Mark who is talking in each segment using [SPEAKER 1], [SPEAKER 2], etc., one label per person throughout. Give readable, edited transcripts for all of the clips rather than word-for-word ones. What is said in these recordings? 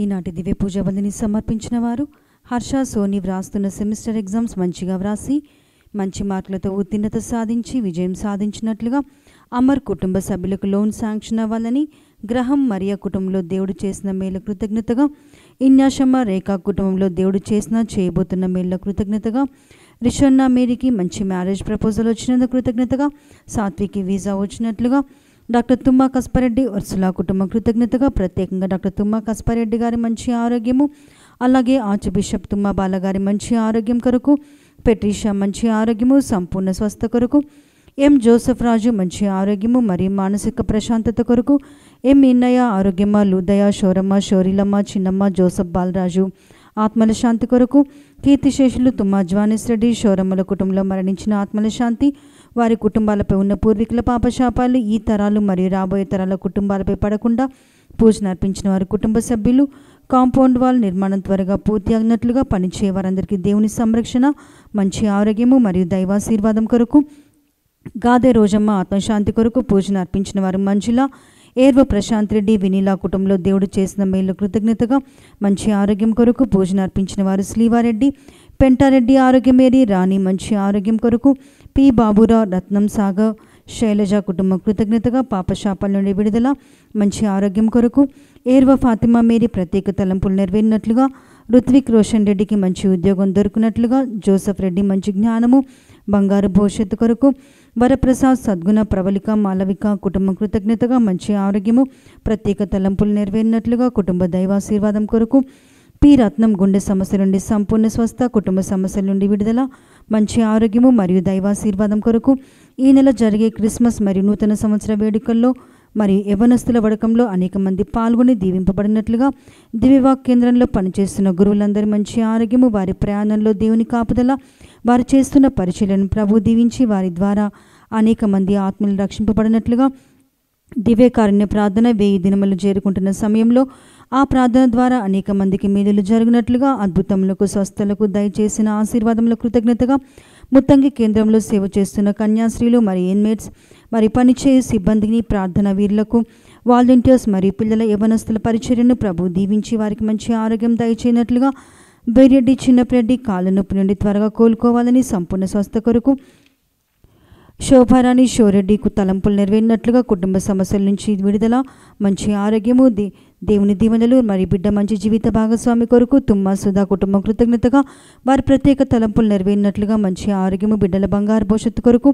[SPEAKER 1] ఈనాటి దివ్య పూజ బంధిని సమర్పించిన వారు హర్ష సోని వ్రాస్తున్న సెమిస్టర్ ఎగ్జామ్స్ మంచిగా వ్రాసి మంచి మార్కులతో ఉత్తీర్ణత సాధించి విజయం సాధించినట్లుగా అమర్ కుటుంబ సభ్యులకు లోన్ శాంక్షన్ అవ్వాలని గ్రహం మరియా కుటుంబంలో దేవుడు చేసిన మేలు కృతజ్ఞతగా ఇన్యాషమ్మ రేఖా కుటుంబంలో దేవుడు చేయబోతున్న మేళ్ళ కృతజ్ఞతగా రిషన్నా మేరీకి మంచి మ్యారేజ్ ప్రపోజల్ వచ్చినందుకు కృతజ్ఞతగా సాత్వికి వీసా వచ్చినట్లుగా డాక్టర్ తుమ్మా కస్పారెడ్డి ఉర్సులా కుటుంబం కృతజ్ఞతగా ప్రత్యేకంగా డాక్టర్ తుమ్మా కస్పారెడ్డి గారి మంచి ఆరోగ్యము అలాగే ఆర్చ్ బిషప్ తుమ్మా బాల గారి మంచి ఆరోగ్యం కొరకు పెట్రిషా మంచి ఆరోగ్యము సంపూర్ణ స్వస్థ కొరకు ఎం జోసెఫ్ రాజు మంచి ఆరోగ్యము మరియు మానసిక ప్రశాంతత కొరకు ఎం ఇన్నయ్య ఆరోగ్యమ్మ లూదయ షోరమ్మ షోరిలమ్మ చిన్నమ్మ జోసెఫ్ బాలరాజు ఆత్మల శాంతి కొరకు కీర్తిశేషులు తుమ్మా జ్వానిస్ రెడ్డి షోరమ్మల కుటుంబంలో మరణించిన ఆత్మల శాంతి వారి కుటుంబాలపై ఉన్న పూర్వీకుల పాపశాపాలు ఈ తరాలు మరియు రాబోయే తరాల కుటుంబాలపై పడకుండా పూజను అర్పించిన వారి కుటుంబ సభ్యులు కాంపౌండ్ వాల్ నిర్మాణం త్వరగా పూర్తి అయినట్లుగా పనిచేయ వారందరికీ దేవుని సంరక్షణ మంచి ఆరోగ్యము మరియు దైవాశీర్వాదం కొరకు గాదే రోజమ్మ ఆత్మశాంతి కొరకు పూజను అర్పించిన వారు మంజుల ఏర్వ ప్రశాంత్ రెడ్డి వినీలా కుటుంబంలో దేవుడు చేసిన మేలు కృతజ్ఞతగా మంచి ఆరోగ్యం కొరకు పూజను అర్పించిన వారు శ్రీవారెడ్డి పెంటారెడ్డి ఆరోగ్యమేరి రాణి మంచి ఆరోగ్యం కొరకు పి బాబురావు రత్నం సాగర్ శైలజ కుటుంబం కృతజ్ఞతగా పాపశాపాల నుండి విడుదల మంచి ఆరోగ్యం కొరకు ఏర్వ ఫాతిమా మేరీ ప్రత్యేక తలంపులు నెరవేరినట్లుగా రుత్విక్ రోషన్ రెడ్డికి మంచి ఉద్యోగం దొరికినట్లుగా జోసెఫ్ రెడ్డి మంచి జ్ఞానము బంగారు భవిష్యత్తు కొరకు వరప్రసాద్ సద్గుణ ప్రవళిక మాలవిక కుటుంబం కృతజ్ఞతగా మంచి ఆరోగ్యము ప్రత్యేక తలంపులు నెరవేరినట్లుగా కుటుంబ దైవాశీర్వాదం కొరకు పి రత్నం గుండె సమస్యల నుండి సంపూర్ణ స్వస్థ కుటుంబ సమస్యల నుండి విడుదల మంచి ఆరోగ్యము మరియు దైవాశీర్వాదం కొరకు ఈ నెల జరిగే క్రిస్మస్ మరియు నూతన సంవత్సర వేడుకల్లో మరియు యవనస్తుల వడకంలో అనేక మంది పాల్గొని దీవింపబడినట్లుగా దివ్యవాక్ కేంద్రంలో పనిచేస్తున్న గురువులందరి మంచి ఆరోగ్యము వారి ప్రయాణంలో దేవుని కాపుదల వారు చేస్తున్న పరిచయలను ప్రభు దీవించి వారి ద్వారా అనేక మంది ఆత్మలు రక్షింపబడినట్లుగా దివ్యకారుణ్య ప్రార్థన 1000 దినములు చేరుకుంటున్న సమయంలో ఆ ప్రార్థన ద్వారా అనేక మందికి మేలులు జరుగునట్లుగా అద్భుతములకు స్వస్థలకు దయచేసిన ఆశీర్వాదముల కృతజ్ఞతగా ముత్తంగి కేంద్రంలో సేవ చేస్తున్న కన్యాశ్రీలు మరియు ఇన్మేట్స్ మరి పనిచేయు సిబ్బందిని ప్రార్థన వీరులకు వాలంటీర్స్ మరియు పిల్లల యవనస్తుల పరిచర్యను ప్రభు దీవించి వారికి మంచి ఆరోగ్యం దయచేయనట్లుగా బైరెడ్డి చిన్నప్రెడ్డి కాళ్ళ నొప్పి నుండి త్వరగా కోలుకోవాలని సంపూర్ణ స్వస్థ కొరకు శోభారాణి షోరెడ్డికు తలంపులు నెరవేరినట్లుగా కుటుంబ సమస్యల నుంచి విడుదల మంచి ఆరోగ్యము దేవుని దీవెనలు మరియు బిడ్డ మంచి జీవిత భాగస్వామి కొరకు తుమ్మా సుధా కుటుంబం కృతజ్ఞతగా వారి ప్రత్యేక తలంపులు నెరవేరినట్లుగా మంచి ఆరోగ్యము బిడ్డల బంగారు భవిష్యత్తు కొరకు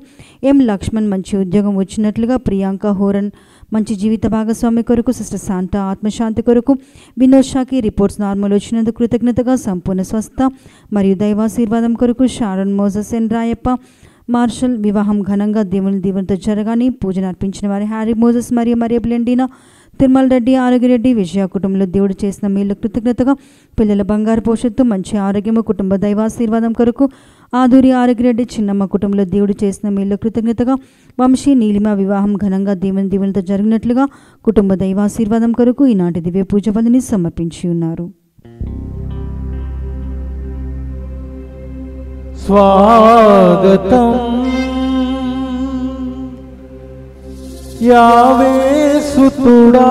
[SPEAKER 1] ఎం లక్ష్మణ్ మంచి ఉద్యోగం వచ్చినట్లుగా ప్రియాంక హోరన్ మంచి జీవిత భాగస్వామి కొరకు సిస్టర్ శాంతా ఆత్మశాంతి కొరకు వినోద్ షాకి రిపోర్ట్స్ నార్మల్ వచ్చినందుకు కృతజ్ఞతగా సంపూర్ణ స్వస్థ మరియు దైవాశీర్వాదం కొరకు షారన్ మోజస్ ఎన్ రాయప్ప మార్షల్ వివాహం ఘనంగా దేవుని దీవెనతో జరగాని పూజను అర్పించిన వారి హ్యారీ మోజస్ మరియు మరియ బ్లెండినా తిరుమల రెడ్డి ఆరోగ్యరెడ్డి విజయ కుటుంబంలో దేవుడు చేసిన మేలు కృతజ్ఞతగా పిల్లల బంగారు భవిష్యత్తు మంచి ఆరోగ్యము కుటుంబ దైవాశీర్వాదం కొరకు ఆదూరి ఆరోగ్యరెడ్డి చిన్నమ్మ కుటుంబంలో దేవుడు చేసిన మేలు కృతజ్ఞతగా వంశీ నీలిమ వివాహం ఘనంగా దేవుని దీవెనతో జరిగినట్లుగా కుటుంబ దైవాశీర్వాదం కొరకు ఈనాటి దివ్య పూజ బంధిని సమర్పించి ఉన్నారు.
[SPEAKER 2] స్వాగతం యావే సుతుడా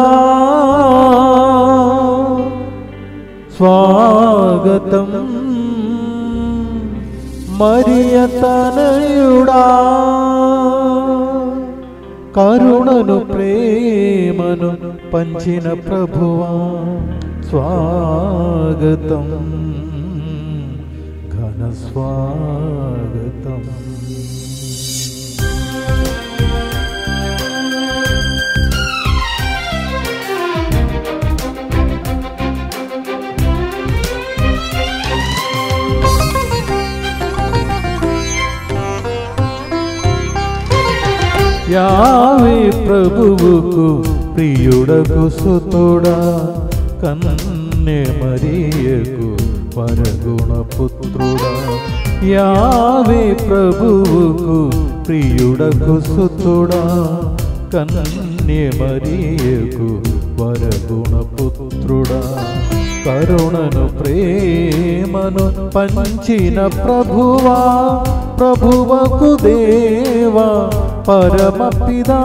[SPEAKER 2] స్వాగతం మరియ తనయుడా కరుణను ప్రేమను పంచిన ప్రభువా స్వాగతం ఘన స్వాగతం. యావే ప్రభువుకు ప్రియుడకు సుతుడా కన్య మరియకు పరగుణ పుత్రుడా యావే ప్రభువుకు ప్రియుడకు సుతుడా కన్య మరియకు పరగుణ పుత్రుడా కరుణను ప్రేమను పంచిన ప్రభువా ప్రభువకు దేవా పరమపిదా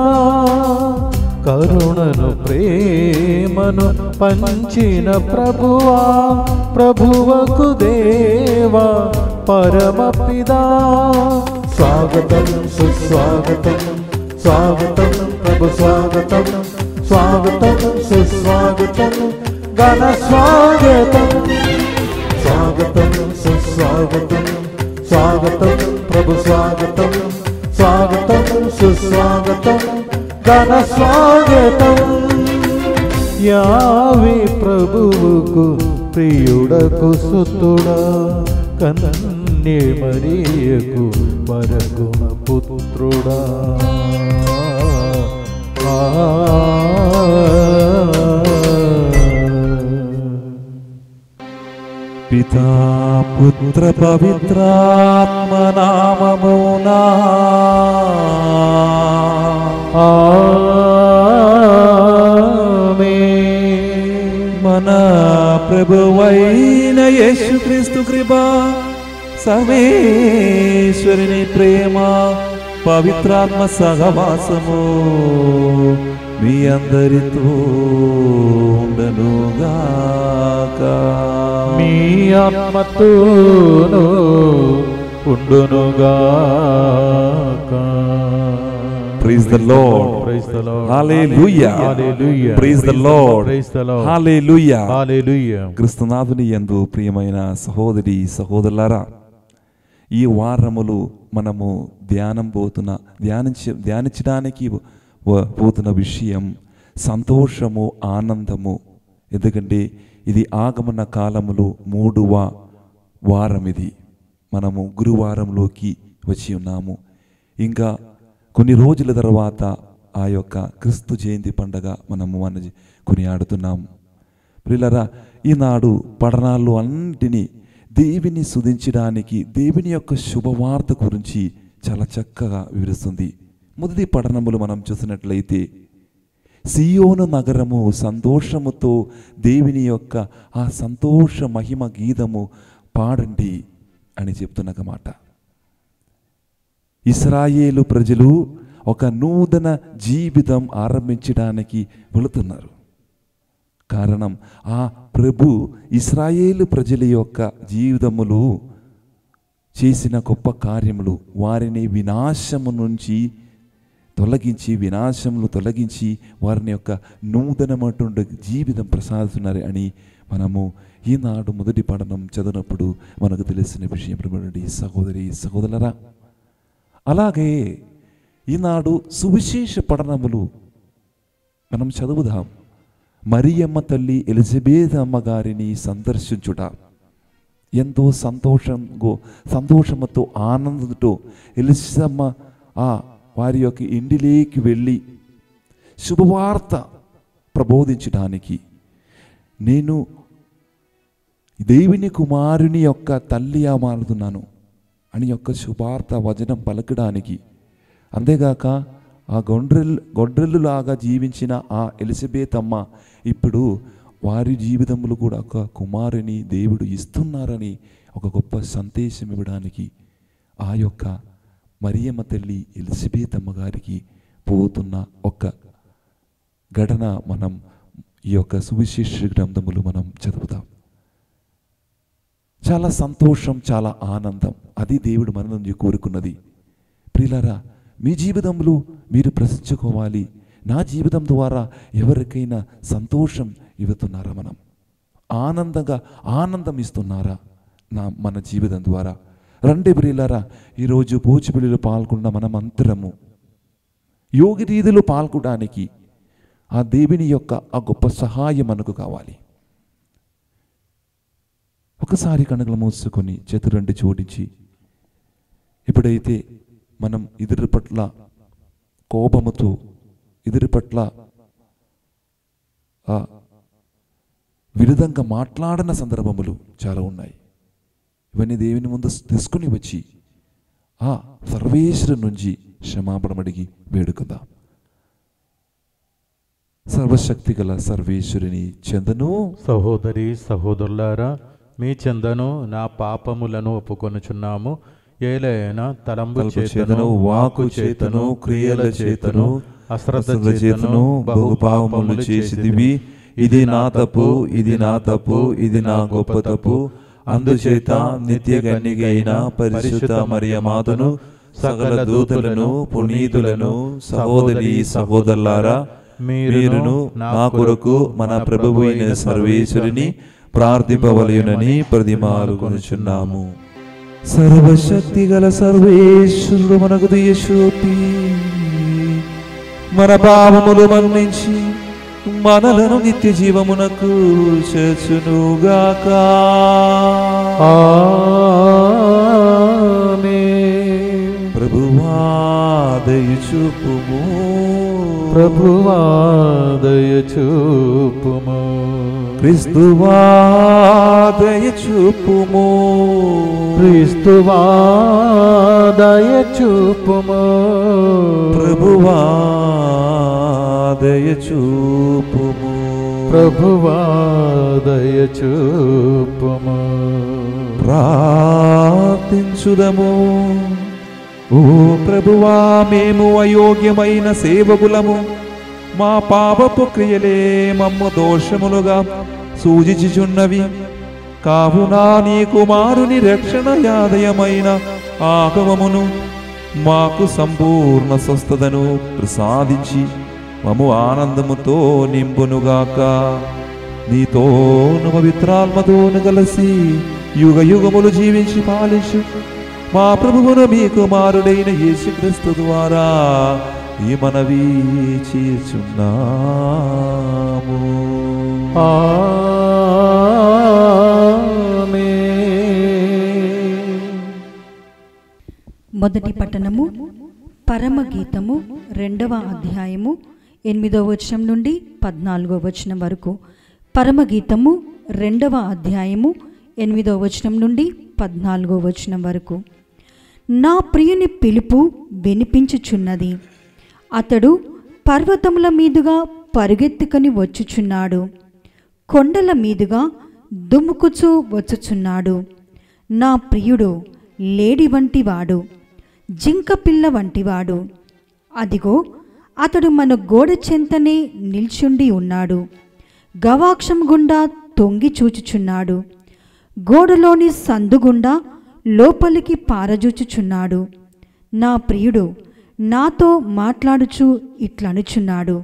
[SPEAKER 2] కరుణను ప్రేమను పంచిన ప్రభువా, ప్రభువకు దేవా పరమపిదా. స్వాగతం సుస్వాగతం, స్వాగతం ప్రభు స్వాగతం, స్వాగతం సుస్వాగతం ఘన స్వాగతం. స్వాగతం సుస్వాగతం, స్వాగతం ప్రభు స్వాగతం, స్వాగతం సుస్వాగతం ఘన స్వాగతం. యావే ప్రభువుకు ప్రియుడకు సుతుడా, కన్యే మరియకు వరగుణ పుత్రుడా.
[SPEAKER 3] పితా పుత్ర పవిత్రాత్మ నామమునా
[SPEAKER 2] ఆమేన్.
[SPEAKER 3] మన ప్రభువైన యేసుక్రీస్తు కృప, సర్వేశ్వరుని ప్రేమ, పవిత్రాత్మ సహవాసము మీ అందరితో ఉండనుగాక.
[SPEAKER 2] మీ ఆత్మతోను ఉండునుగాక.
[SPEAKER 3] Praise the Lord.
[SPEAKER 2] Praise the Lord.
[SPEAKER 3] Hallelujah.
[SPEAKER 2] Hallelujah.
[SPEAKER 3] Praise the Lord.
[SPEAKER 2] Praise the Lord.
[SPEAKER 3] Hallelujah.
[SPEAKER 2] Hallelujah.
[SPEAKER 3] క్రీస్తునాథుని యందు ప్రియమైన సహోదరి సహోదరులారా, ఈ వారములు మనము ధ్యానించడానికి పోతున్న విషయం సంతోషము, ఆనందము. ఎందుకంటే ఇది ఆగమన కాలములు 3వ వారం. ఇది మనము గురువారంలోకి వచ్చి ఉన్నాము. ఇంకా కొన్ని రోజుల తర్వాత ఆ యొక్క క్రీస్తు జయంతి పండగ మనము కొనియాడుతున్నాము. ప్రియులారా, ఈనాడు పఠనాలు అన్నింటినీ దేవుని స్తుతించడానికి, దేవుని యొక్క శుభవార్త గురించి చాలా చక్కగా వివరిస్తుంది. మొదటి పఠనములు మనం చూసినట్లయితే, సియోను నగరము సంతోషముతో దేవుని యొక్క ఆ సంతోష మహిమ గీతము పాడండి అని చెప్తున్న మాట. ఇశ్రాయేలు ప్రజలు ఒక నూతన జీవితం ఆరంభించడానికి వెళుతున్నారు. కారణం, ఆ ప్రభు ఇశ్రాయేలు ప్రజల యొక్క జీవితములు చేసిన గొప్ప కార్యములు వారిని వినాశము నుంచి తొలగించి వారిని యొక్క నూతనమైనటువంటి జీవితం ప్రసాదిస్తున్నారు అని మనము ఈనాడు మొదటి పఠనం చదివినప్పుడు మనకు తెలిసిన విషయం. సహోదరి సహోదరులారా, అలాగే ఈనాడు సువిశేష పఠనములు మనం చదువుదాం. మరియమ్మ తల్లి ఎలిజబెత్ అమ్మగారిని సందర్శించుట, ఎంతో సంతోషముతో ఆనందంతో ఎలిజబెత్ ఆ వారి యొక్క ఇంటిలోకి వెళ్ళి శుభవార్త ప్రబోధించడానికి, నేను దేవుని కుమారుని యొక్క తల్లిగా మారుతున్నాను అని యొక్క శుభార్త వచనం పలకడానికి, అంతేగాక ఆ గొడ్రెల్లులాగా జీవించిన ఆ ఎలిజబెత్ అమ్మ ఇప్పుడు వారి జీవితంలో కూడా ఒక కుమారుని దేవుడు ఇస్తున్నారని ఒక గొప్ప సందేశం ఇవ్వడానికి ఆ యొక్క మరియమ్మ తల్లి ఎలిజబెత్ అమ్మగారికి పోతున్న ఒక ఘటన మనం ఈ యొక్క సువిశేష గ్రంథములు మనం చదువుతాం. చాలా సంతోషం, చాలా ఆనందం. అది దేవుడు మన నుంచి కోరుకున్నది. ప్రియులారా, మీ జీవితంలో మీరు ప్రశ్నించుకోవాలి, నా జీవితం ద్వారా ఎవరికైనా సంతోషం ఇవ్వుతున్నారా, మనం ఆనందం ఇస్తున్నారా మన జీవితం ద్వారా? రండి ప్రియులారా, ఈరోజు పోచుబిలిలో పాల్గొన్న మనం అందరము యోగి రీతిలో పాల్గొనడానికి ఆ దేవుని యొక్క ఆ గొప్ప సహాయం మనకు కావాలి. ఒకసారి కనుకలు మూసుకొని చేతులు రెండు జోడించి, ఎప్పుడైతే మనం ఎదురు పట్ల కోపముతో, ఎదురు పట్ల విరుద్ధంగా మాట్లాడిన సందర్భములు చాలా ఉన్నాయి. ఇవన్నీ దేవుని ముందు తీసుకుని వచ్చి ఆ సర్వేశ్వరు నుంచి క్షమాపణ అడిగి వేడుకుందాం. సర్వశక్తి గల సర్వేశ్వరుని చెందను.
[SPEAKER 2] సహోదరి సహోదరులారా, మీ చెందను నా పాపములను ఒప్పుకొనుచున్నాము. ఏలైనా తలంపు చేతను, వాకు చేతను, క్రియల చేతను, అశ్రద్ధ చేతను బహుపాపములు చేసిదివి. ఇది నా తప్పు, ఇది నా తప్పు, ఇది నా గొప్ప తప్పు. అందుచేత నిత్య కన్యక అయిన పరిశుద్ధ మరియమాతను, సకల దూతలను, పునీతులను, సహోదరి సహోదరులారా, మీరును నా కొరకు మన ప్రభువు అయిన సర్వేశ్వరుని ప్రార్థింపవలయునని ప్రతిమాలుకొనుచున్నాము.
[SPEAKER 3] సర్వశక్తి గల సర్వేశ్వరుడు మనకు దయచూపి మన పాపములు మన్నించి మనలను నిత్య జీవమునకు చేర్చునుగాక.
[SPEAKER 2] ఆమేన్.
[SPEAKER 3] ప్రభువా దయచూపుము,
[SPEAKER 2] ప్రభువా దయచూపుము.
[SPEAKER 3] క్రీస్తువా దయచూపుము,
[SPEAKER 2] క్రీస్తువా దయచూపుము.
[SPEAKER 3] ప్రభువా దయచూపుము,
[SPEAKER 2] ప్రభువా దయచూపుము.
[SPEAKER 3] ప్రార్థించుదము. ఓ ప్రభువా, మేము అయోగ్యమైన సేవకులము, మా పాపపు క్రియలే మమ్ము దోషములుగా సూచించుచున్నవి. కావున నీ కుమారుని రక్షణ యాదయమైన ఆగమమును మాకు సంపూర్ణ స్వస్థతను ప్రసాదించి మము ఆనందముతో నింపునుగాక. నీతోను పవిత్రాత్మతోను కలిసి యుగ యుగములు జీవించి పాలించు మా ప్రభువును మీ కుమారుడైన యేసుక్రీస్తు ద్వారా ఈ మనవి చేయుచున్నాము.
[SPEAKER 1] మొదటి పట్టణము పరమగీతము 2వ అధ్యాయము 8వ వచనం నుండి 14వ వచనం వరకు. పరమగీతము 2వ అధ్యాయము 8వ వచనం నుండి 14వ వచనం వరకు. నా ప్రియుని పిలుపు వినిపించుచున్నది, అతడు పర్వతముల మీదుగా పరుగెత్తుకొని వచ్చుచున్నాడు, కొండల మీదుగా దుముకుచూ వచ్చుచున్నాడు. నా ప్రియుడు లేడి వంటివాడు, జింక పిల్ల వంటివాడు. అదిగో అతడు మన గోడ చెంతనే నిల్చుండి ఉన్నాడు, గవాక్షం గుండా తొంగి చూచుచున్నాడు, గోడలోని సందుగుండా లోపలికి పారజూచుచున్నాడు. నా ప్రియుడు నాతో మాట్లాడుచు ఇట్లనుచున్నాడు,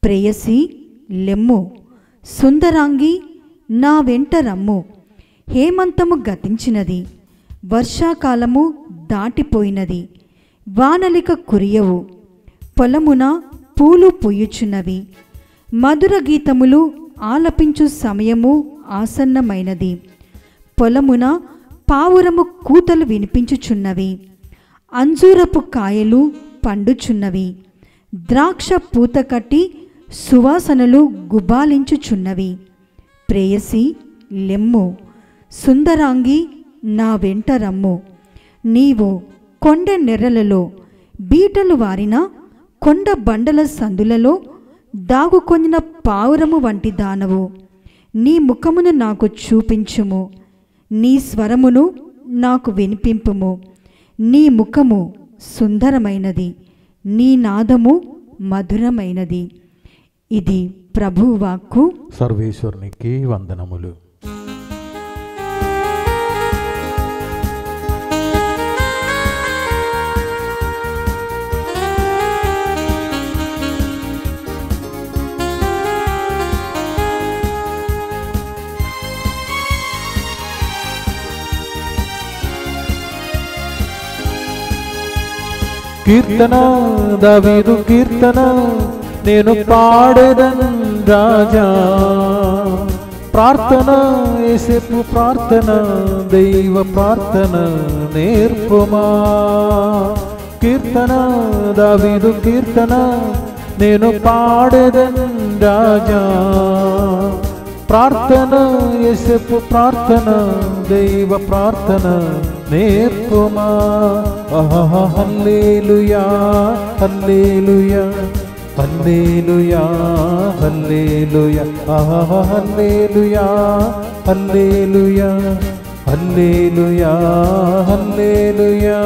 [SPEAKER 1] ప్రేయసి లెమ్ము, సుందరాంగి నా వెంట రమ్ము. హేమంతము గతించినది, వర్షాకాలము దాటిపోయినది, వానలిక కురియవు, పొలమున పూలు పూయుచున్నవి, మధుర గీతములు ఆలపించు సమయము ఆసన్నమైనది, పొలమున పావురము కూతలు వినిపించుచున్నవి, అంజూరపు కాయలు పండుచున్నవి, ద్రాక్ష పూత కట్టి సువాసనలు గుబాలించుచున్నవి. ప్రేయసి లెమ్ము, సుందరాంగి నా వెంట రమ్ము. నీవు కొండ నెర్రలలో బీటలు వారిన కొండ బండల సందులలో దాగుకొనిన పావురము వంటి దానవు. నీ ముఖమును నాకు చూపించుము, నీ స్వరమును నాకు వినిపింపుము. నీ ముఖము సుందరమైనది, నీ నాదము మధురమైనది. ఇది ప్రభువు వాక్కు.
[SPEAKER 2] సర్వేశ్వరునికి వందనములు. కీర్తన దావీదు కీర్తన, నేను పాడెదన్ రాజా. ప్రార్థన యేసేపు ప్రార్థన, దైవ ప్రార్థన నేర్పుమా. కీర్తన దావీదు కీర్తన, నేను పాడెదన్ రాజా. ప్రార్థన యేసేపు ప్రార్థన, దైవ ప్రార్థన నేర్పుమా. ఆహా హల్లెలూయా హల్లెలూయా హల్లెలూయా హల్లెలూయా. ఆహా హల్లెలూయా హల్లెలూయా హల్లెలూయా హల్లెలూయా.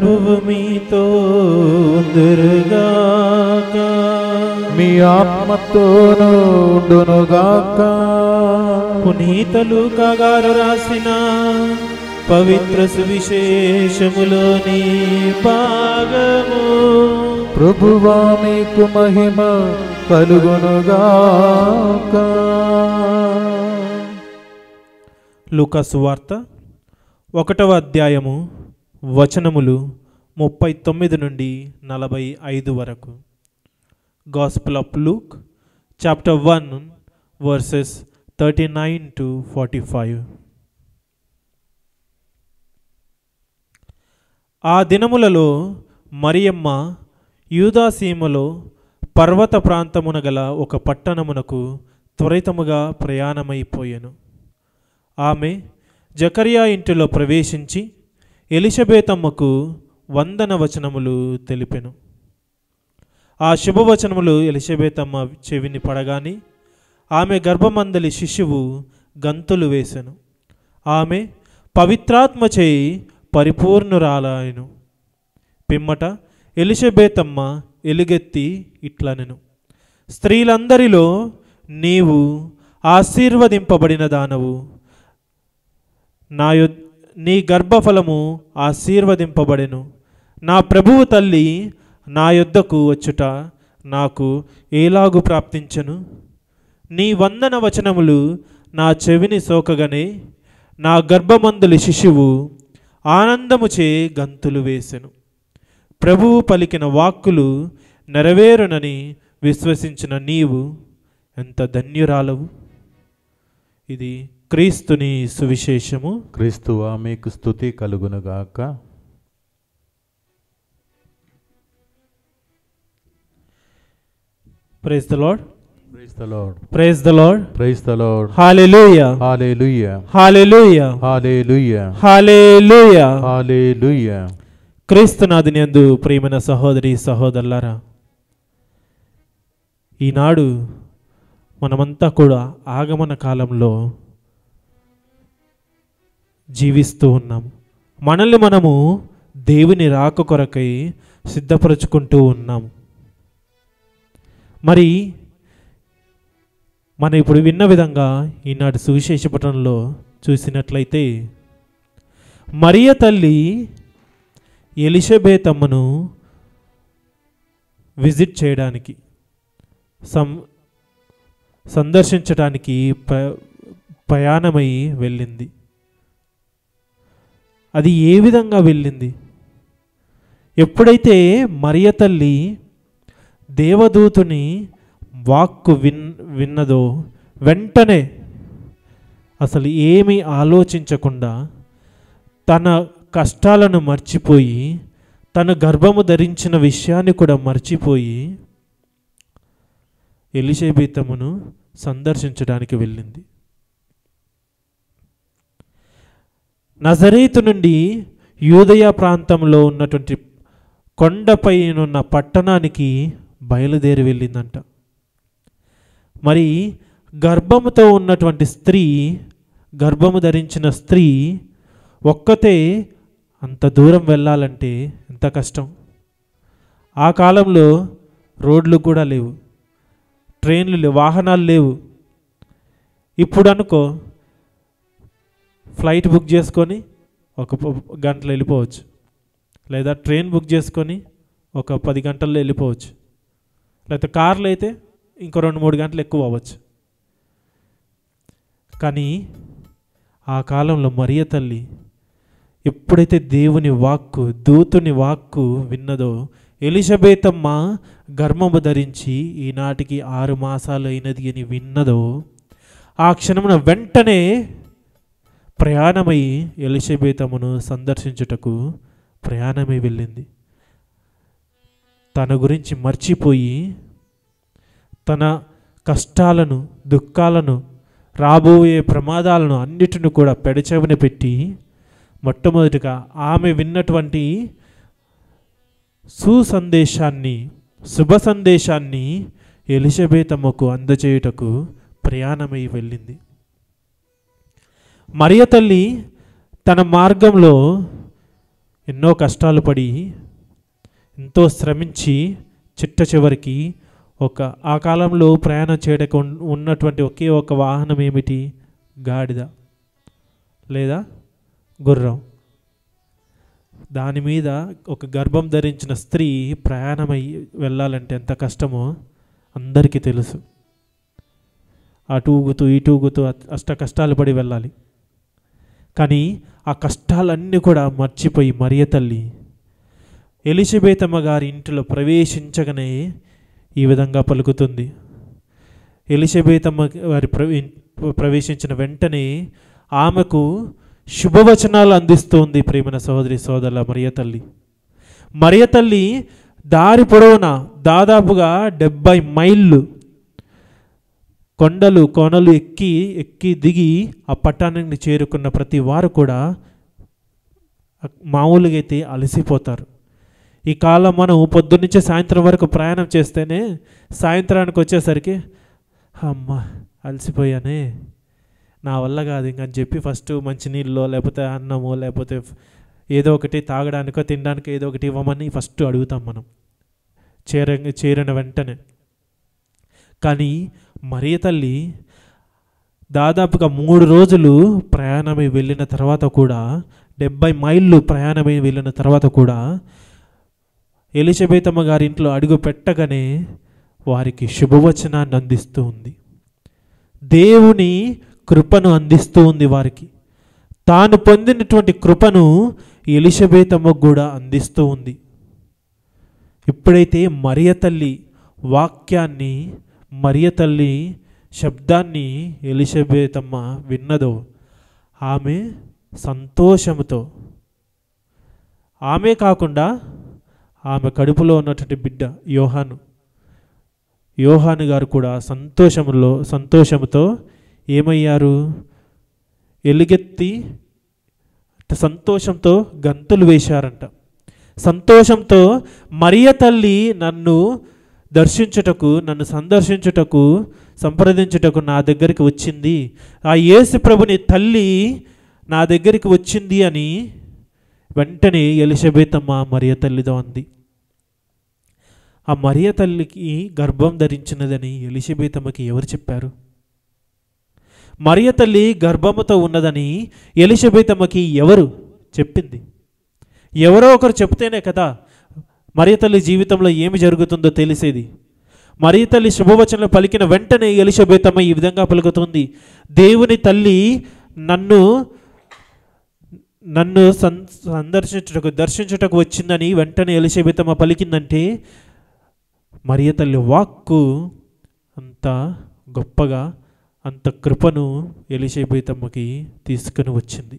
[SPEAKER 4] ప్రభువు మీతో ఉందురుగాక.
[SPEAKER 2] మీ ఆత్మతోనుగాక.
[SPEAKER 4] పునీత లూకా గారు రాసిన పవిత్ర సువిశేషములోని భాగము.
[SPEAKER 2] ప్రభువా మీకు మహిమ కలుగునుగాక.
[SPEAKER 4] లూకా సువార్త 1వ అధ్యాయము వచనములు 39 నుండి 45 వరకు. Gospel of Luke, chapter 1, verses 39 to 45. ఆ దినములలో మరియమ్మ యూదాసీమలో పర్వత ప్రాంతమున గల ఒక పట్టణమునకు త్వరితముగా ప్రయాణమైపోయెను. ఆమె జకరియా ఇంటిలో ప్రవేశించి ఎలిషబేతమ్మకు వందన వచనములు తెలిపెను. ఆ శుభవచనములు ఎలిషబేతమ్మ చెవిని పడగాని ఆమె గర్భమందలి శిశువు గంతులు వేసెను. ఆమె పవిత్రాత్మచే పరిపూర్ణురాలాయెను. పిమ్మట ఎలిషబేతమ్మ ఎలుగెత్తి ఇట్లనెను, స్త్రీలందరిలో నీవు ఆశీర్వదింపబడిన దానవు, నీ గర్భఫలము ఆశీర్వదింపబడెను. నా ప్రభువు తల్లి నా యొద్దకు వచ్చుట నాకు ఏలాగు ప్రాప్తించను? నీ వందన వచనములు నా చెవిని సోకగానే నా గర్భమందులి శిశువు ఆనందముచే గంతులు వేసెను. ప్రభువు పలికిన వాక్కులు నెరవేరునని విశ్వసించిన నీవు ఎంత ధన్యురాలవు. ఇది క్రీస్తుని సువిశేషము.
[SPEAKER 2] క్రీస్తువా మీకు స్తుతి కలుగునుగాక.
[SPEAKER 4] Praise the Lord.
[SPEAKER 2] Praise the Lord.
[SPEAKER 4] Praise the Lord.
[SPEAKER 2] Praise the Lord.
[SPEAKER 4] Hallelujah.
[SPEAKER 2] Hallelujah.
[SPEAKER 4] Hallelujah.
[SPEAKER 2] Hallelujah.
[SPEAKER 4] Hallelujah.
[SPEAKER 2] Hallelujah.
[SPEAKER 4] క్రీస్తునాథుని యందు ప్రియమైన సహోదరి సహోదరులారా, ఈనాడు మనమంతా కూడా ఆగమన కాలంలో జీవిస్తూ ఉన్నాము. మనల్ని మనము దేవుని రాక కొరకై సిద్ధపరచుకుంటూ ఉన్నాము. మరి మనం ఇప్పుడు విన్న విధంగా ఈనాటి సువిశేష పఠనంలో చూసినట్లయితే మరియ తల్లి ఎలిషబేతమ్మను విజిట్ చేయడానికి సందర్శించడానికి ప్రయాణమై వెళ్ళింది. అది ఏ విధంగా వెళ్ళింది? ఎప్పుడైతే మరియ తల్లి దేవదూతుని వాక్కు విన్నదో వెంటనే అసలు ఏమీ ఆలోచించకుండా తన కష్టాలను మర్చిపోయి, తన గర్భము ధరించిన విషయాన్ని కూడా మర్చిపోయి ఎలిషబేతమ్మను సందర్శించడానికి వెళ్ళింది. నజరేతు నుండి యూదయ ప్రాంతంలో ఉన్నటువంటి కొండపైనున్న పట్టణానికి బయలుదేరి వెళ్ళిందంట. మరి గర్భముతో ఉన్నటువంటి స్త్రీ, గర్భము ధరించిన స్త్రీ ఒక్కతే అంత దూరం వెళ్ళాలంటే ఎంత కష్టం. ఆ కాలంలో రోడ్లు కూడా లేవు, ట్రైన్లు లేవు, వాహనాలు లేవు. ఇప్పుడు అనుకో ఫ్లైట్ బుక్ చేసుకొని ఒక గంటలో వెళ్ళిపోవచ్చు, లేదా ట్రైన్ బుక్ చేసుకొని ఒక 10 గంటల్లో వెళ్ళిపోవచ్చు, లేకపోతే కార్లు అయితే ఇంకో 2-3 గంటలు ఎక్కువ అవ్వచ్చు. కానీ ఆ కాలంలో మరియ తల్లి ఎప్పుడైతే దేవుని వాక్కు, దూతుని వాక్కు విన్నదో, ఎలిషబేతమ్మ గర్భము ధరించి ఈనాటికి 6 మాసాలు అయినది అని విన్నదో, ఆ క్షణమున వెంటనే ప్రయాణమై ఎలిషబేతమ్మను సందర్శించుటకు ప్రయాణమై వెళ్ళింది. తన గురించి మర్చిపోయి, తన కష్టాలను, దుఃఖాలను, రాబోయే ప్రమాదాలను అన్నిటిని కూడా పెడచెవిన పెట్టి మొట్టమొదటిగా ఆమె విన్నటువంటి సుసందేశాన్ని, శుభ సందేశాన్ని ఎలిషబేతమ్మకు అందజేయుటకు ప్రయాణమై వెళ్ళింది. మరియ తల్లి తన మార్గంలో ఎన్నో కష్టాలు పడి ఎంతో శ్రమించి చిట్ట చివరికి ఆ కాలంలో ప్రయాణం చేయడానికి ఉన్నటువంటి ఒకే ఒక వాహనం ఏమిటి? గాడిద లేదా గుర్రం. దాని మీద ఒక గర్భం ధరించిన స్త్రీ ప్రయాణమై వెళ్ళాలంటే ఎంత కష్టమో అందరికీ తెలుసు. అటు ఊగుతూ ఇటు ఊగుతూ అష్ట కష్టాలు పడి వెళ్ళాలి. కానీ ఆ కష్టాలన్నీ కూడా మర్చిపోయి మరియ తల్లి ఎలిజబెతమ్మ గారి ఇంటిలో ప్రవేశించగానే ఈ విధంగా పలుకుతుంది. ఎలిజబెతమ్మ గారి ప్రవేశించిన వెంటనే ఆమెకు శుభవచనాలు అందిస్తుంది. ప్రేమైన సహోదరి సోదరుల మరియ తల్లి దారి పొడవున దాదాపుగా 70 మైళ్ళు కొండలు కోనలు ఎక్కి దిగి ఆ పట్టణానికి చేరుకున్న ప్రతి వారు కూడా మామూలుగా అయితే అలసిపోతారు. ఈ కాలం మనం పొద్దున్నుంచి సాయంత్రం వరకు ప్రయాణం చేస్తేనే సాయంత్రానికి వచ్చేసరికి అమ్మ అలసిపోయానే, నా వల్ల కాదు ఇంకని చెప్పి ఫస్ట్ మంచినీళ్ళలో లేకపోతే అన్నమో లేకపోతే ఏదో ఒకటి తాగడానికో తినడానికో ఏదో ఒకటి ఇవ్వమని ఫస్ట్ అడుగుతాం మనం చేరిన వెంటనే. కానీ మరియ తల్లి దాదాపుగా 3 రోజులు ప్రయాణమై వెళ్ళిన తర్వాత కూడా 70 మైళ్ళు ప్రయాణమై వెళ్ళిన తర్వాత కూడా ఎలిజబెతమ్మ గారి ఇంట్లో అడుగు పెట్టగానే వారికి శుభవచనాన్ని అందిస్తూ ఉంది. దేవుని కృపను అందిస్తూ ఉంది. వారికి తాను పొందినటువంటి కృపను ఎలిజబెతమ్మకు కూడా అందిస్తూ ఉంది. ఎప్పుడైతే మరియ తల్లి వాక్యాన్ని మరియ తల్లి శబ్దాన్ని ఎలిజబెతమ్మ విన్నదో ఆమె సంతోషముతో, ఆమె కాకుండా ఆమె కడుపులో ఉన్నటువంటి బిడ్డ యోహాను గారు కూడా సంతోషముతో ఏమయ్యారు? ఎలుగెత్తి సంతోషంతో గంతులు వేశారంట. సంతోషంతో మరియ తల్లి నన్ను సందర్శించుటకు సంప్రదించుటకు నా దగ్గరికి వచ్చింది, ఆ యేసు ప్రభుని తల్లి నా దగ్గరికి వచ్చింది అని వెంటనే ఎలిజబెతమ్మ మరియ తల్లితో అంది. ఆ మరియ తల్లికి గర్భం ధరించినదని ఎలిజబెతమ్మకి ఎవరు చెప్పారు? మరియ తల్లి గర్భముతో ఉన్నదని ఎలిజబెతమ్మకి ఎవరు చెప్పింది? ఎవరో ఒకరు చెప్తేనే కదా మరియ తల్లి జీవితంలో ఏమి జరుగుతుందో తెలిసేది. మరియ తల్లి శుభవచనం పలికిన వెంటనే ఎలిజబెతమ్మ ఈ విధంగా పలుకుతుంది, దేవుని తల్లి నన్ను దర్శించుటకు వచ్చిందని వెంటనే ఎలిజబెతమ్మ పలికిందంటే మరియ తల్లి వాక్కు అంత గొప్పగా అంత కృపను ఎలిజబెతమ్మకి తీసుకుని వచ్చింది.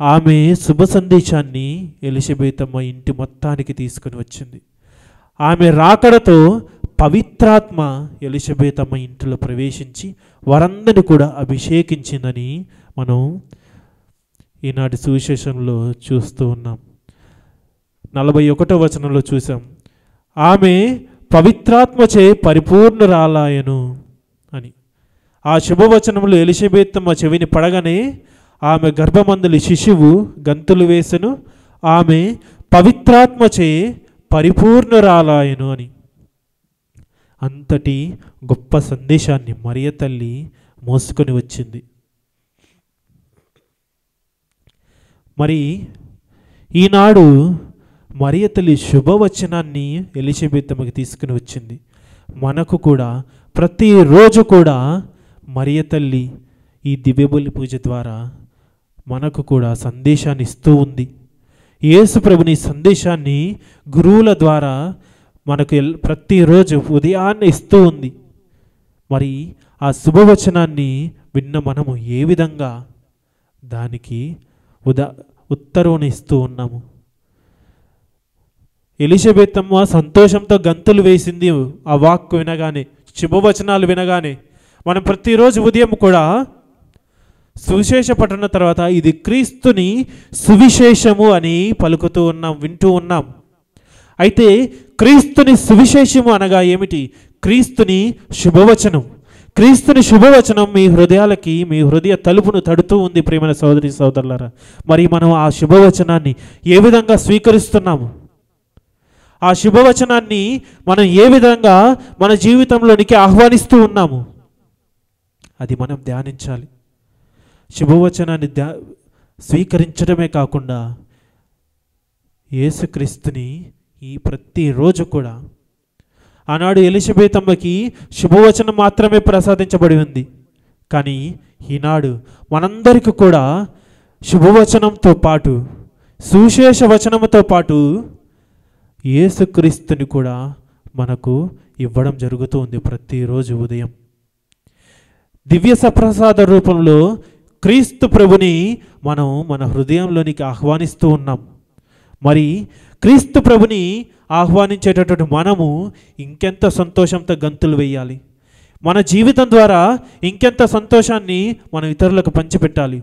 [SPEAKER 4] ఆమె శుభ సందేశాన్ని ఎలిజబెతమ్మ ఇంటి మొత్తానికి తీసుకుని వచ్చింది. ఆమె రాకడతో పవిత్రాత్మ ఎలిజబెతమ్మ ఇంటిలో ప్రవేశించి వారందరినీ కూడా అభిషేకించిందని మనం ఈనాటి సువిశేషంలో చూస్తూ ఉన్నాం. 41వ వచనంలో చూసాం, ఆమె పవిత్రాత్మచే పరిపూర్ణురాలాయను అని. ఆ శుభవచనంలో ఎలిజబెతమ్మ చెవిని పడగానే ఆమె గర్భమందులి శిశువు గంతులు వేసెను, ఆమె పవిత్రాత్మచే పరిపూర్ణురాలాయను అని. అంతటి గొప్ప సందేశాన్ని మరియ తల్లి మోసుకొని వచ్చింది. మరి ఈనాడు మరియ తల్లి శుభవచనాన్ని ఎలిజబెతమ్మకి తీసుకుని వచ్చింది. మనకు కూడా ప్రతిరోజు కూడా మరియ తల్లి ఈ దివ్యబలి పూజ ద్వారా మనకు కూడా సందేశాన్ని ఇస్తూ ఉంది. యేసు ప్రభుని సందేశాన్ని గురువుల ద్వారా మనకు ప్రతిరోజు ఉదయాన్నే ఇస్తూ ఉంది. మరి ఆ శుభవచనాన్ని విన్న మనము ఏ విధంగా దానికి ఉత్తర్వుని ఇస్తూ ఉన్నాము? ఎలిజబెతమ్మ సంతోషంతో గంతులు వేసింది ఆ వాక్కు వినగానే, శుభవచనాలు వినగానే. మనం ప్రతిరోజు ఉదయం కూడా సువిశేష పఠన తర్వాత ఇది క్రీస్తుని సువిశేషము అని పలుకుతూ ఉన్నాం, వింటూ ఉన్నాం. అయితే క్రీస్తుని సువిశేషము అనగా ఏమిటి? క్రీస్తుని శుభవచనం, క్రీస్తుని శుభవచనం మీ హృదయాలకి, మీ హృదయ తలుపును తడుతూ ఉంది ప్రియమైన సోదరి సోదరులారా. మరి మనం ఆ శుభవచనాన్ని ఏ విధంగా స్వీకరిస్తున్నాము? ఆ శుభవచనాన్ని మనం ఏ విధంగా మన జీవితంలోనికి ఆహ్వానిస్తూ ఉన్నాము? అది మనం ధ్యానించాలి. శుభవచనాన్ని స్వీకరించడమే కాకుండా యేసుక్రీస్తుని ఈ ప్రతిరోజు కూడా, ఆనాడు ఎలిజబెత్ అమ్మకి శుభవచనం మాత్రమే ప్రసాదించబడి ఉంది, కానీ ఈనాడు మనందరికీ కూడా శుభవచనంతో పాటు, సువిశేష వచనంతో పాటు యేసుక్రీస్తుని కూడా మనకు ఇవ్వడం జరుగుతూ ఉంది. ప్రతిరోజు ఉదయం దివ్య సప్రసాద రూపంలో క్రీస్తు ప్రభుని మనం మన హృదయంలోనికి ఆహ్వానిస్తూ ఉన్నాం. మరి క్రీస్తు ప్రభుని ఆహ్వానించేటటువంటి మనము ఇంకెంత సంతోషంతో గంతులు వేయాలి. మన జీవితం ద్వారా ఇంకెంత సంతోషాన్ని మనం ఇతరులకు పంచిపెట్టాలి.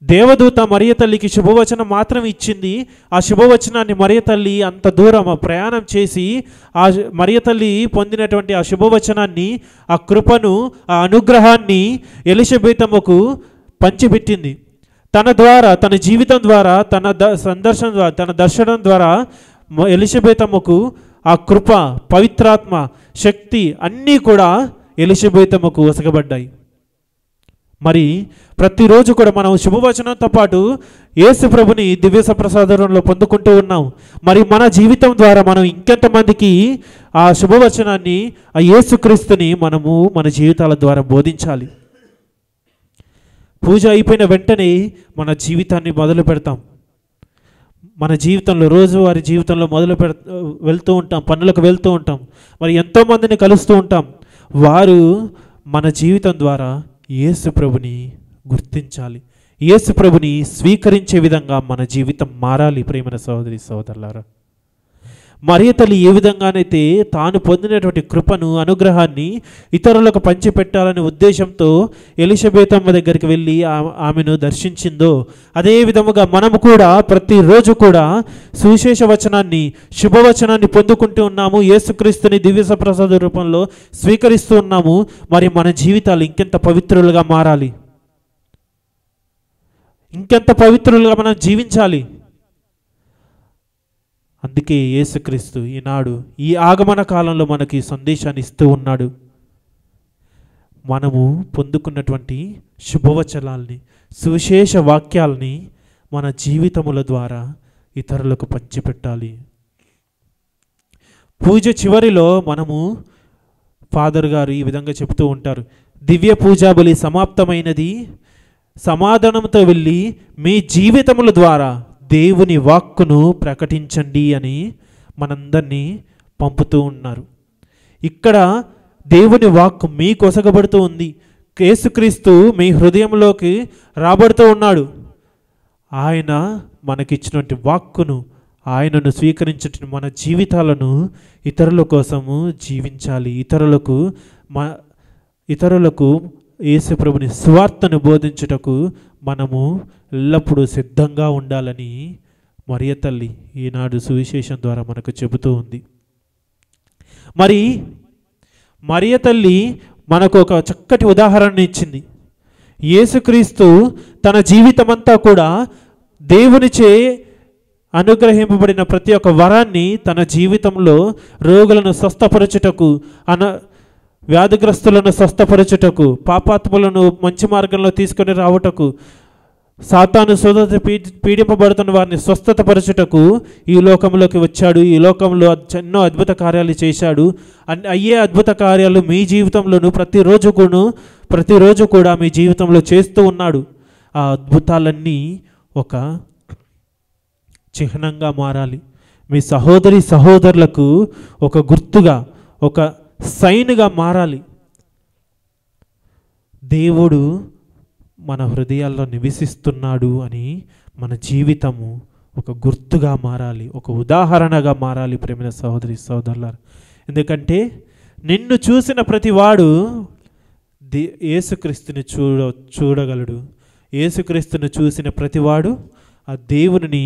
[SPEAKER 4] దేవదూత మరియ తల్లికి శుభవచనం మాత్రం ఇచ్చింది. ఆ శుభవచనాన్ని మరియ తల్లి అంత దూరం ప్రయాణం చేసి ఆ మరియ తల్లి పొందినటువంటి ఆ శుభవచనాన్ని, ఆ కృపను, ఆ అనుగ్రహాన్ని ఎలిజబెత్ అమ్మకు పంచిపెట్టింది. తన ద్వారా, తన జీవితం ద్వారా, తన దర్శనం ద్వారా ఎలిజబెత్ అమ్మకు ఆ కృప, పవిత్రాత్మ, శక్తి అన్నీ కూడా ఎలిజబెత్ అమ్మకు ఒసగబడ్డాయి. మరి ప్రతిరోజు కూడా మనం శుభవచనంతో పాటు యేసు ప్రభుని దివ్య సప్రసాదంలో పొందుకుంటూ ఉన్నాం. మరి మన జీవితం ద్వారా మనం ఇంకెంతమందికి ఆ శుభవచనాన్ని, ఆ యేసుక్రీస్తుని మనము మన జీవితాల ద్వారా బోధించాలి. పూజ అయిపోయిన వెంటనే మన జీవితాన్ని మొదలు పెడతాం. మన జీవితంలో, రోజువారీ జీవితంలో వెళ్తూ ఉంటాం, పనులకు వెళ్తూ ఉంటాం. మరి ఎంతోమందిని కలుస్తూ ఉంటాం. వారు మన జీవితం ద్వారా యేసు ప్రభుని గుర్తించాలి. యేసు ప్రభుని స్వీకరించే విధంగా మన జీవితం మారాలి. ప్రియమైన సహోదరి సహోదరులారా, మరియ తల్లి ఏ విధంగానైతే తాను పొందినటువంటి కృపను, అనుగ్రహాన్ని ఇతరులకు పంచిపెట్టాలనే ఉద్దేశంతో ఎలిజబెత్ అమ్మ దగ్గరికి వెళ్ళి ఆమెను దర్శించిందో, అదే విధముగా మనము కూడా ప్రతిరోజు కూడా సువిశేష వచనాన్ని, శుభవచనాన్ని పొందుకుంటూ ఉన్నాము. యేసుక్రీస్తుని దివ్య సప్రసాద రూపంలో స్వీకరిస్తూ ఉన్నాము. మరి మన జీవితాలు ఇంకెంత పవిత్రులుగా మారాలి, ఇంకెంత పవిత్రులుగా మనం జీవించాలి. అందుకే యేసుక్రీస్తు ఈనాడు ఈ ఆగమన కాలంలో మనకి సందేశాన్ని ఇస్తూ ఉన్నాడు. మనము పొందుకున్నటువంటి శుభవచనాల్ని, సువిశేష వాక్యాల్ని మన జీవితముల ద్వారా ఇతరులకు పంచిపెట్టాలి. పూజ చివరిలో మనము ఫాదర్ గారు ఈ విధంగా చెప్తూ ఉంటారు, దివ్య పూజా బలి సమాప్తమైనది, సమాధానంతో వెళ్ళి మీ జీవితముల ద్వారా దేవుని వాక్కును ప్రకటించండి అని మనందరినీ పంపుతూ ఉన్నారు. ఇక్కడ దేవుని వాక్కు మీకు ఒసగబడుతూ ఉంది. యేసుక్రీస్తు మీ హృదయంలోకి రాబడుతూ ఉన్నాడు. ఆయన మనకిచ్చినటువంటి వాక్కును, ఆయనను స్వీకరించటం మన జీవితాలను ఇతరుల కోసము జీవించాలి. ఇతరులకు యేసు ప్రభుని సువార్తను బోధించుటకు మనము ఎల్లప్పుడూ సిద్ధంగా ఉండాలని మరియ తల్లి ఈనాడు సువిశేషం ద్వారా మనకు చెబుతూ ఉంది. మరి మరియ తల్లి మనకు ఒక చక్కటి ఉదాహరణ ఇచ్చింది. యేసుక్రీస్తు తన జీవితమంతా కూడా దేవునిచే అనుగ్రహింపబడిన ప్రతి ఒక్క వరాన్ని తన జీవితంలో రోగులను స్వస్థపరచుటకు, వ్యాధిగ్రస్తులను స్వస్థపరచుటకు, పాపాత్ములను మంచి మార్గంలో తీసుకొని రావుటకు, సాతాను శోధన పీడింపబడుతున్న వారిని స్వస్థతపరచుటకు ఈ లోకంలోకి వచ్చాడు. ఈ లోకంలో ఎన్నో అద్భుత కార్యాలు చేశాడు. అయ్యే అద్భుత కార్యాలు మీ జీవితంలోనూ ప్రతిరోజు కూడా మీ జీవితంలో చేస్తూ ఉన్నాడు. ఆ అద్భుతాలన్నీ ఒక చిహ్నంగా మారాలి. మీ సహోదరులకు ఒక గుర్తుగా, ఒక సైన్గా మారాలి. దేవుడు మన హృదయాల్లో నివసిస్తున్నాడు అని మన జీవితము ఒక గుర్తుగా మారాలి, ఒక ఉదాహరణగా మారాలి. ప్రేమైన సహోదరి సహోదరులారా, ఎందుకంటే నిన్ను చూసిన ప్రతివాడు యేసుక్రీస్తుని చూడగలడు. యేసుక్రీస్తుని చూసిన ప్రతివాడు ఆ దేవుని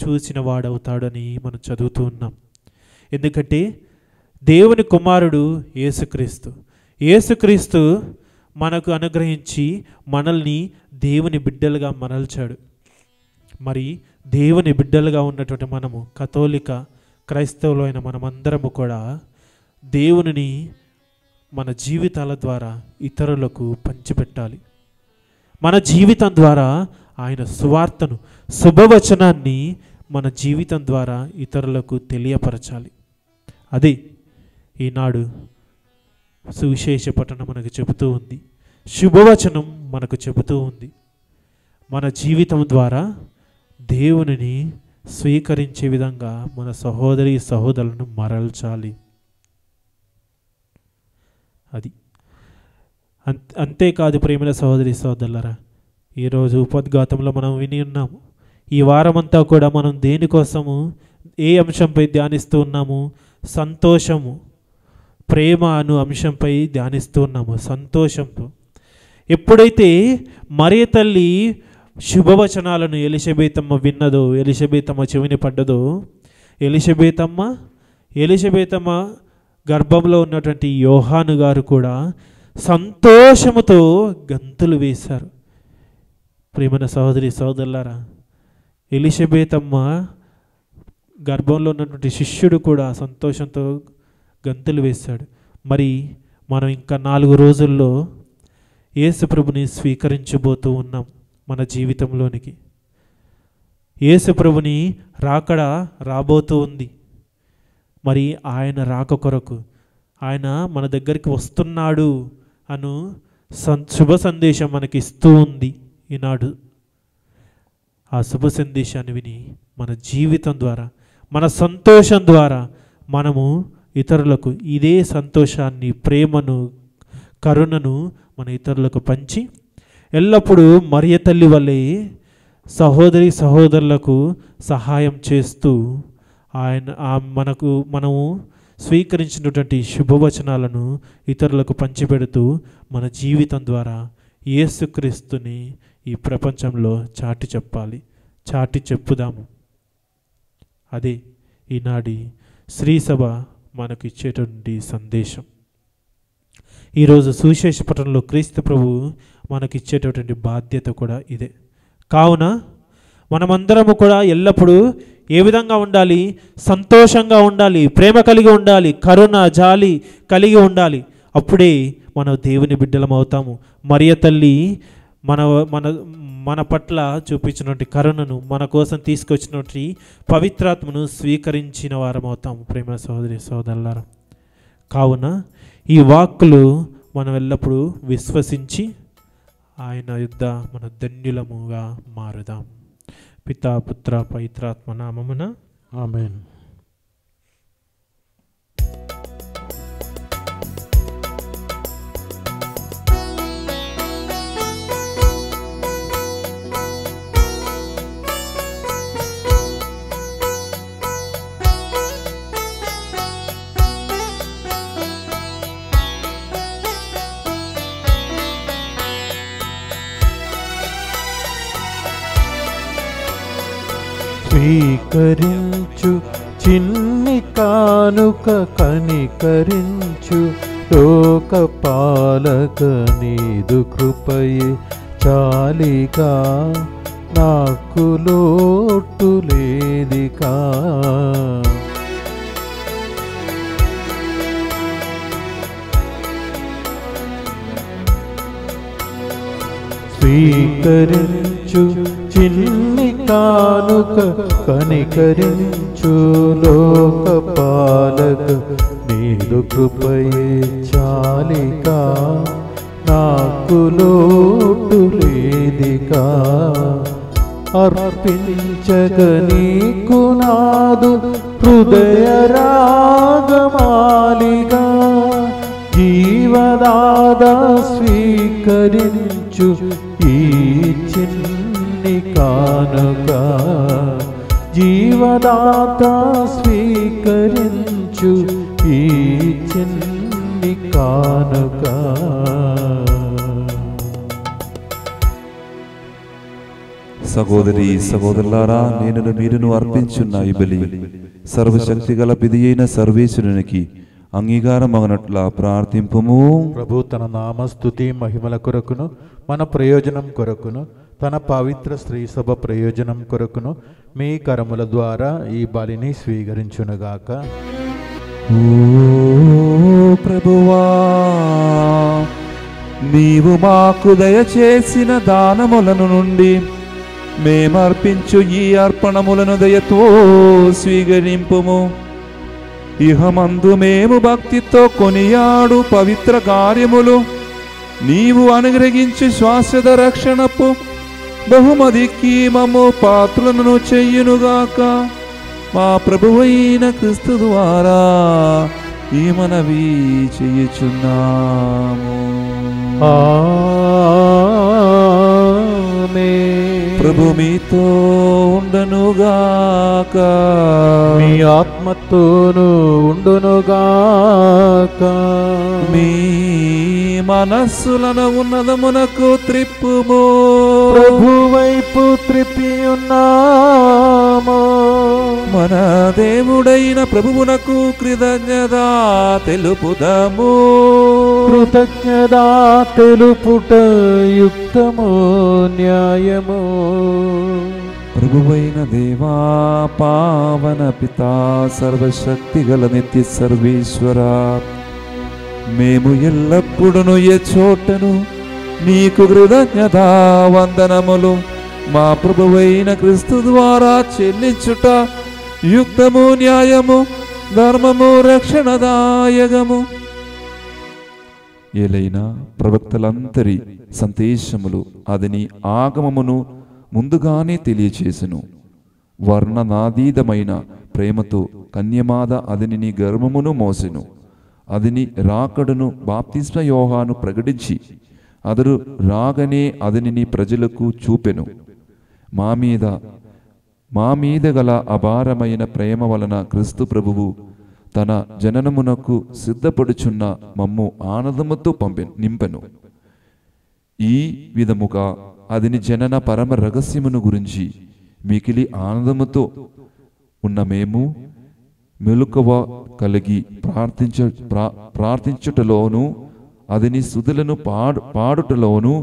[SPEAKER 4] చూసిన వాడవుతాడని మనం చదువుతూ ఉన్నాం. ఎందుకంటే దేవుని కుమారుడు యేసుక్రీస్తు. యేసుక్రీస్తు మనకు అనుగ్రహించి మనల్ని దేవుని బిడ్డలుగా మరల్చాడు. మరి దేవుని బిడ్డలుగా ఉన్నటువంటి మనము కథోలిక క్రైస్తవులు అయిన మనమందరము కూడా దేవునిని మన జీవితాల ద్వారా ఇతరులకు పంచిపెట్టాలి. మన జీవితం ద్వారా ఆయన సువార్తను, శుభవచనాన్ని మన జీవితం ద్వారా ఇతరులకు తెలియపరచాలి. అది ఈనాడు సువిశేష పఠనం మనకు చెబుతూ ఉంది, శుభవచనం మనకు చెబుతూ ఉంది. మన జీవితం ద్వారా దేవునిని స్వీకరించే విధంగా మన సహోదరి సహోదరులను మరల్చాలి. అది అంతేకాదు ప్రేమల సహోదరి సహోదరులారా, ఈరోజు ఉపోద్ఘాతంలో మనం విని ఉన్నాము. ఈ వారమంతా కూడా మనం దేనికోసము, ఏ అంశంపై ధ్యానిస్తూ ఉన్నాము? సంతోషము, ప్రేమ అను అంశంపై ధ్యానిస్తూ ఉన్నాము. సంతోషంతో ఎప్పుడైతే మరియ తల్లి శుభవచనాలను ఎలిజబెతమ్మ విన్నదో, ఎలిజబెతమ్మ చెవిని పడ్డదో, ఎలిజబెతమ్మ గర్భంలో ఉన్నటువంటి యోహాను గారు కూడా సంతోషముతో గంతులు వేశారు. ప్రేమన సహోదరి సహోదరులారా, ఎలిజబెతమ్మ గర్భంలో ఉన్నటువంటి శిష్యుడు కూడా సంతోషంతో గంతులు వేశాడు. మరి మనం ఇంకా 4 రోజుల్లో యేసు ప్రభుని స్వీకరించబోతూ ఉన్నాం మన జీవితంలోనికి. యేసు ప్రభుని రాకడ రాబోతూ ఉంది. మరి ఆయన రాక కొరకు, ఆయన మన దగ్గరికి వస్తున్నాడు అను శుభ సందేశం మనకి ఇస్తూ ఉంది ఈనాడు. ఆ శుభ సందేశాన్ని విని మన జీవితం ద్వారా, మన సంతోషం ద్వారా మనము ఇతరులకు ఇదే సంతోషాన్ని, ప్రేమను, కరుణను మన ఇతరులకు పంచి ఎల్లప్పుడూ మరియ తల్లి వల్లే సహోదరి సహోదరులకు సహాయం చేస్తూ మనము స్వీకరించినటువంటి శుభవచనాలను ఇతరులకు పంచిపెడుతూ మన జీవితం ద్వారా యేసుక్రీస్తుని ఈ ప్రపంచంలో చాటి చెప్పుదాము. అదే ఈనాటి శ్రీసభ మనకు ఇచ్చేటువంటి సందేశం. ఈరోజు సువిశేష పఠనంలో క్రీస్తు ప్రభు మనకి ఇచ్చేటటువంటి బాధ్యత కూడా ఇదే. కావున మనమందరము కూడా ఎల్లప్పుడూ ఏ విధంగా ఉండాలి? సంతోషంగా ఉండాలి, ప్రేమ కలిగి ఉండాలి, కరుణ జాలి కలిగి ఉండాలి. అప్పుడే మనం దేవుని బిడ్డలం అవుతాము. మరియ తల్లి మన పట్ల చూపించినటువంటి కరుణను, మన కోసం తీసుకొచ్చినటువంటి పవిత్రాత్మను స్వీకరించిన వారం అవుతాము. ప్రేమ సహోదరి సహోదరులారా, కావున ఈ వాక్కులు మనం ఎల్లప్పుడూ విశ్వసించి ఆయన యుద్ధ మన ధన్యులముగా మారుదాం. పితా పుత్ర పవిత్రాత్మ నామమున
[SPEAKER 2] ఆమేన్. స్వీకరించు చిన్ని కానుక కనికరించు లోకపాలక నీదు కృపయే చాలిగా నాకు లోటు లేదికా. స్వీకరించు చిన్ని కానుక కనికరించు లోకపాలక నీదు కృపయే చాలిగా నాకు లోటు లేదికా. అర్పించగ నీకు నాదు హృదయ రాగమాలిగా జీవదాదా స్వీకరించు ఈ చిన్ని కానుక. జీవదాత స్వీకరించు ఈ చిన్ని కానుక.
[SPEAKER 3] సహోదరి సహోదరులారా, నేనును మీరును అర్పించున్న ఈ బలి సర్వశక్తి గల పిది అయిన సర్వేశ్వరునికి అంగీకారమగనట్లా ప్రార్థింపుము.
[SPEAKER 2] ప్రభు తన నామస్తుతి మహిమల కొరకును మన ప్రయోజనం కొరకును తన పవిత్ర స్త్రీ సభ ప్రయోజనం కొరకును మీ కరముల ద్వారా ఈ బలిని స్వీకరించునుగాక.
[SPEAKER 3] ఓ ప్రభువా, నీవు మాకు దయచేసిన దానములను నుండి మేమర్పించు ఈ అర్పణములను దయతో స్వీకరింపుము. ఇహమందు మేము భక్తితో కొనియాడు పవిత్ర కార్యములు నీవు అనుగ్రహించి శాశ్వత రక్షణపు బహుమతికి మమ్ము పాత్రలను చెయ్యునుగాక. మా ప్రభువైన క్రీస్తు ద్వారా ఈ మనవి చేయుచున్నాము. ప్రభు మీతో ఉండనుగాక,
[SPEAKER 2] మీ ఆత్మతోను ఉండునుగాక.
[SPEAKER 3] మీ మనస్సులను ఉన్నదమునకు త్రిప్పుము.
[SPEAKER 2] ప్రభు వైపు త్రిప్పి ఉన్నాము.
[SPEAKER 3] మన దేవుడైన ప్రభువునకు కృతజ్ఞత తెలుపుదాము.
[SPEAKER 2] కృతజ్ఞత తెలుపుట యుక్తము న్యాయము.
[SPEAKER 3] ప్రభువైన దేవా, పావన పితా, సర్వశక్తి గల నిత్య సర్వేశ్వర, మేము ఎల్లప్పుడూ ఏ చోటను నీకు కృతజ్ఞత వందనములు మా ప్రభువైన క్రీస్తు ద్వారా చెల్లించుట యుక్తము న్యాయము ధర్మము రక్షణదాయకము. ఏలైనా ప్రవక్తలందరి సందేశములు అదని ఆగమమును ముందుగానే తెలియచేసెను. వర్ణనాదీతమైన ప్రేమతో కన్యమాద అదిని గర్భమును మోసెను. అదిని రాకడును బాప్తిస్మ యోహాను ప్రకటించి అతడు రాగనే అదిని ప్రజలకు చూపెను. మా మీద గల అపారమైన ప్రేమ వలన క్రీస్తు ప్రభువు తన జననమునకు సిద్ధపడుచున్న మమ్ము ఆనందముతో నింపెను. ఈ విధముగా అదిని జనన పరమ రహస్యమును గురించి మికిలి ఆనందముతో ఉన్న మేము మెలకువ కలిగి ప్రార్థించుటలోను అదిని స్తుతులను పాడుటలోను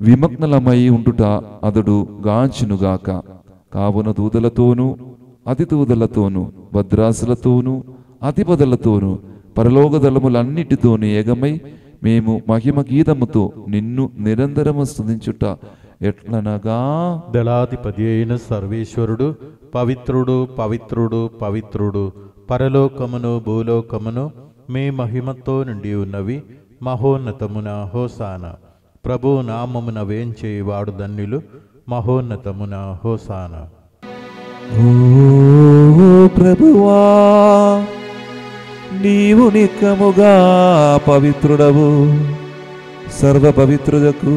[SPEAKER 3] విమగ్నలమై ఉండుట అతడు గాంచునుగాక. కావున దూతలతోనూ అతిదూతలతోనూ భద్రాసులతోనూ అతిపదలతోనూ పరలోక దళములన్నిటితోనూ ఏకమై మేము మహిమ గీతముతో నిన్ను నిరంతరము స్తుతించుట ఎట్లనగా,
[SPEAKER 2] దళాధిపతి అయిన సర్వేశ్వరుడు పవిత్రుడు పవిత్రుడు పవిత్రుడు, పరలోకమును భూలోకమును మీ మహిమతో నిండి ఉన్నవి. మహోన్నతమున హోసానా. ప్రభు నామమున వేంచేవాడు ధన్యులు. మహోన్నతమున హోసానా.
[SPEAKER 3] ఓ ప్రభువా, నీవు నిక్కముగా పవిత్రుడవు. సర్వ పవిత్రులకు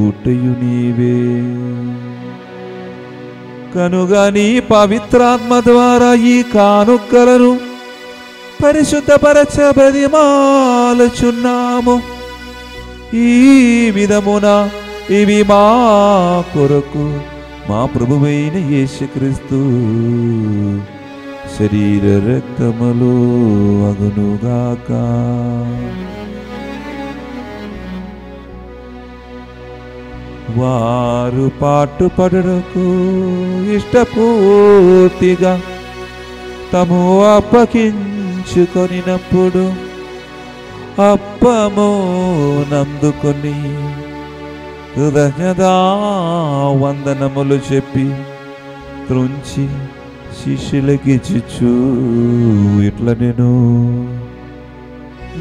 [SPEAKER 3] ఊటయు నీవే. కనుక నీ పవిత్రాత్మ ద్వారా ఈ కానుకలను పరిశుద్ధపరచబదిమాలుచున్నాము. ఈ విధమున ఇవి మా కొరకు మా ప్రభువైన యేసుక్రీస్తు శరీర రక్తములు అగునుగాక. వారు పాటుపడుటకు ఇష్టపూర్తిగా తము అప్పగించుకొనినప్పుడు అప్పము నందుకొని కృతజ్ఞతా వందనములు చెప్పి త్రుంచి శిష్యులకిచ్చుచు ఇట్లా నేను,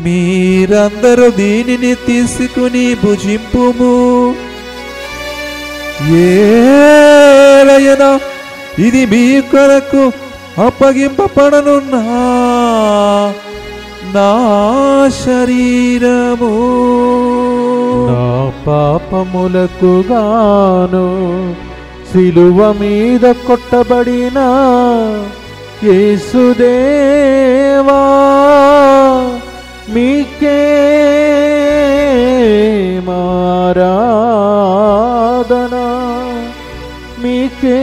[SPEAKER 3] మీరందరూ దీనిని తీసుకుని భుజింపుము. ఏలయనా ఇది మీ కొరకు అప్పగింపబడనున్నా నా శరీరము.
[SPEAKER 2] నా పాపములకు గాను సిలువ మీద కొట్టబడిన యేసుదేవా, మీకే ఆరాధన, మీకే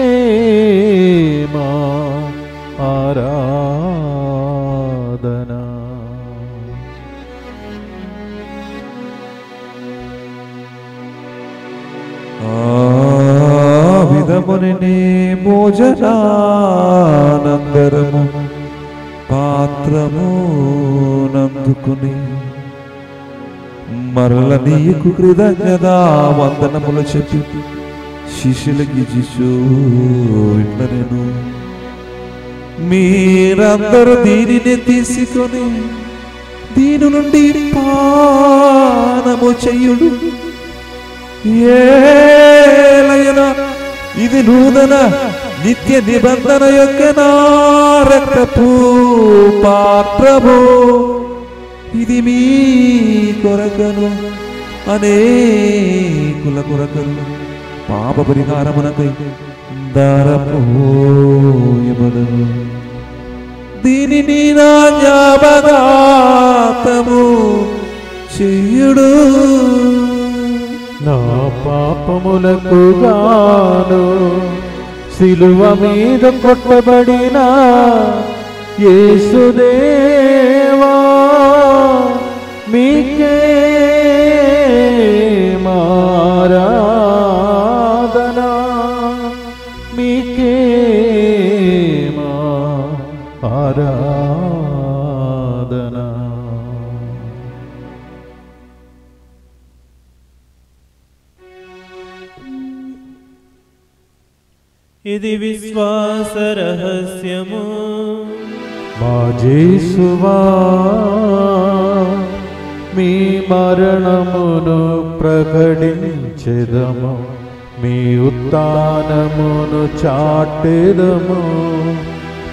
[SPEAKER 2] ఆరాధన.
[SPEAKER 3] ఆ విధముని భోజనానంతరము పాత్రము నందుకుని మరల నీకు కృతజ్ఞత వందనములు చెప్పి శిష్యులకి ఇట్లనేను, మీరందరూ దీనిని తీసుకొని దీని నుండి పానము చెయ్యుడు. ఏలైనా ఇది నూతన నిత్య నిబంధన యొక్క నా రక్తపు పాత్రము, ఇది మీ కొరకను అనేకుల కొరకను పాప పరిహారమునకై దారపోయబడును. దీనిని నా జ్ఞాపకార్థము చెయ్యుడు.
[SPEAKER 2] నా పాపములకు గాను సిలువ మీద కొట్టబడిన యేసుదేవా, మీకే ఆరాధన, మీకే ఆరాధన.
[SPEAKER 4] ఇది విశ్వాస రహస్యము.
[SPEAKER 2] మా యేసువా, మీ మరణమును ప్రకటించెదము, మీ ఉత్థానమును చాటెదము.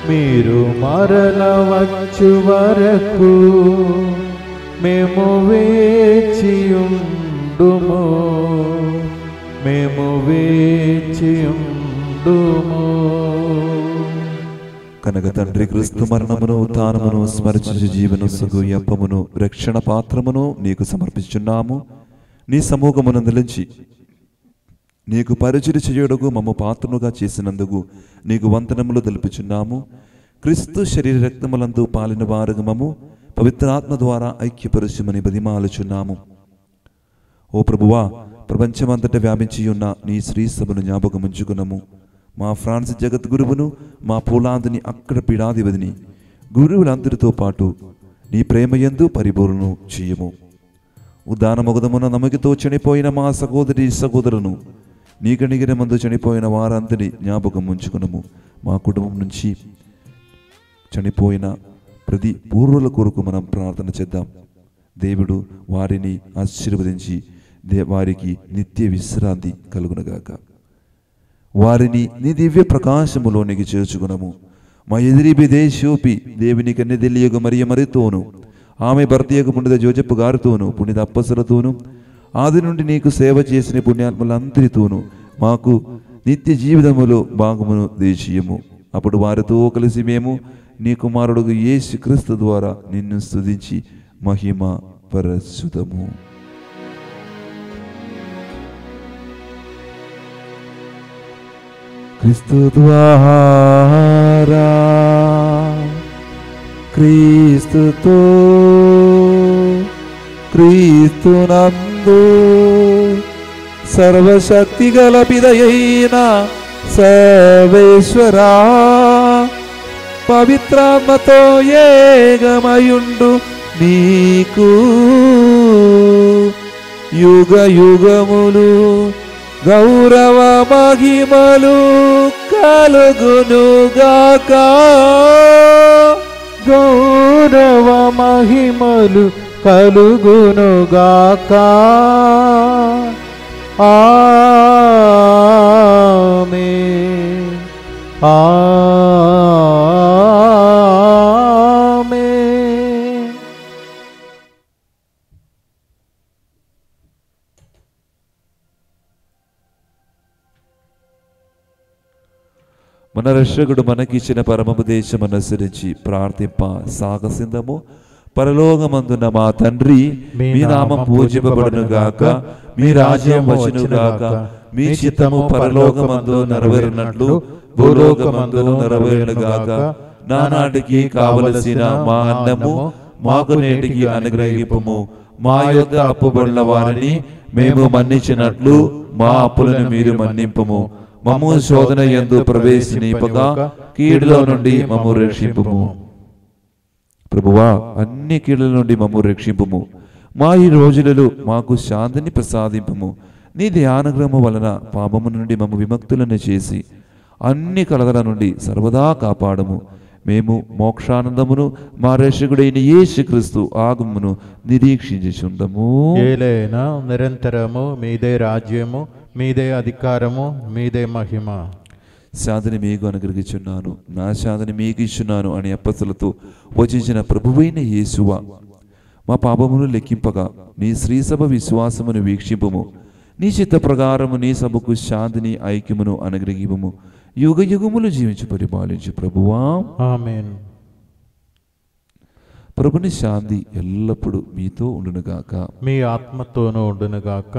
[SPEAKER 2] మీరు మరల వచ్చు వరకు మేము వేచియుండుము, మేము వేచియుండుము.
[SPEAKER 3] కనుక తండ్రి, క్రీస్తు మరణమును ఉత్థానమును స్మరించు జీవనసుగు అప్పమును రక్షణ పాత్రమును నీకు సమర్పించున్నాము. నీ సమూహమును నిలిచి నీకు పరిచయ చేయుటకు మమ్ము పాత్రముగా చేసినందుకు నీకు వందనములు తెలుపుచున్నాము. క్రీస్తు శరీర రక్తములందు పాలిన వారుగా మమ్ము పవిత్రాత్మ ద్వారా ఐక్యపరుచుమని బతిమాలుచున్నాము. ఓ ప్రభువా, ప్రపంచమంతటా వ్యాపించి ఉన్న నీ శ్రీ సభను జ్ఞాపకముంచుకున్నాము. మా ఫ్రాన్సిస్ జగద్గురువును, మా పూలాందుని అక్కడ పీడాధిపతిని, గురువులందరితో పాటు నీ ప్రేమయందు పరిపూర్ణను చేయము. ఉదానముగదమున నమ్మకతో చనిపోయిన మా సహోదరి సహోదరును, నీ కనిగిన మందు చనిపోయిన వారందరినీ జ్ఞాపకం ఉంచుకున్నాము. మా కుటుంబం నుంచి చనిపోయిన ప్రతి పూర్వుల కొరకు మనం ప్రార్థన చేద్దాం. దేవుడు వారిని ఆశీర్వదించి వారికి నిత్య విశ్రాంతి కలుగునగాక. వారిని నీ దివ్య ప్రకాశములోనికి చేర్చుకునము. మా ఎదిరిబి దేశోపి దేవుని కన్నె తెలియగు మరియ మరితోను, ఆమె భర్తయగు పుణ్యత జోజప్ప గారితోను, పుణ్యత అప్పసలతోను, ఆది నుండి నీకు సేవ చేసిన పుణ్యాత్మలందరితోనూ మాకు నిత్య జీవితములో భాగమును దయచేయము. అప్పుడు వారితో కలిసి మేము నీ కుమారుడు యేసు క్రీస్తు ద్వారా నిన్ను స్తుతించి మహిమ పరచుదము. క్రీస్తు ద్వారా, క్రీస్తుతో, క్రీస్తునందు సర్వశక్తి గల పిదయైన సర్వేశ్వరా, పవిత్రాత్మతో ఏకమయుండు నీకు యుగ యుగములు గౌరవ మహిమలు కలుగునుగాక.
[SPEAKER 2] గౌరవ మహిమలు కలుగునుగాక. ఆమేన్. ఆమేన్.
[SPEAKER 3] మన రక్షకుడు మనకిచ్చిన పరమోపదేశం అనుసరించి ప్రార్థింప సాగసిందము. పరలోకమందున్న మా తండ్రి, మీ నామం పూజింపబడును గాక, మీ రాజ్యం వచ్చును గాక, మీ చిత్తము పరలోకమందు నెరవేరినట్లు భూలోకమందును నెరవేరును గాక. నానాటికి కావలసిన మా అన్నము మాకు నేటికి అనుగ్రహింపుము. మా యొక్క అప్పుబడిన వారిని మేము మన్నించినట్లు మా అప్పులను మీరు మన్నింపుము. మమ్ము శోధన యందు ప్రవేశింపగా కీడులో నుండి మమ్ము రక్షింపుము. ప్రభువా, అన్ని కీడుల నుండి మమ్ము రక్షింపుము. మా ఈ రోజులలో మాకు శాంతిని ప్రసాదింపుము. నీ ధ్యానగ్రహము వలన పాపము నుండి మమ్ము విముక్తులను చేసి అన్ని కలతల నుండి సర్వదా కాపాడము. మేము మోక్షానందమును మా రక్షకుడైన యేసుక్రీస్తు ఆగమమును నిరీక్షించుచుండము.
[SPEAKER 2] ఏలైనా నిరంతరము మీదే రాజ్యము, మీదే అధికారము, మీదే మహిమ.
[SPEAKER 3] శాంతిని మీకు అనుగ్రహించున్నాను, నా శాంతిని మీకు ఇచ్చున్నాను అని అప్పస్తులతో వచించిన ప్రభువైన యేసువా, మా పాపమును లెక్కింపగా నీ శ్రీసభ విశ్వాసమును వీక్షింపుము. నీ చిత్త ప్రకారము నీ సభకు శాంతిని ఐక్యమును అనుగ్రహింపుము. యుగ యుగములు జీవించి పరిపాలించు ప్రభువా.
[SPEAKER 2] ఆమేన్.
[SPEAKER 3] ప్రభుని శాంతి ఎల్లప్పుడూ మీతో ఉండునుగాక,
[SPEAKER 2] మీ ఆత్మతోనూ ఉండునుగాక.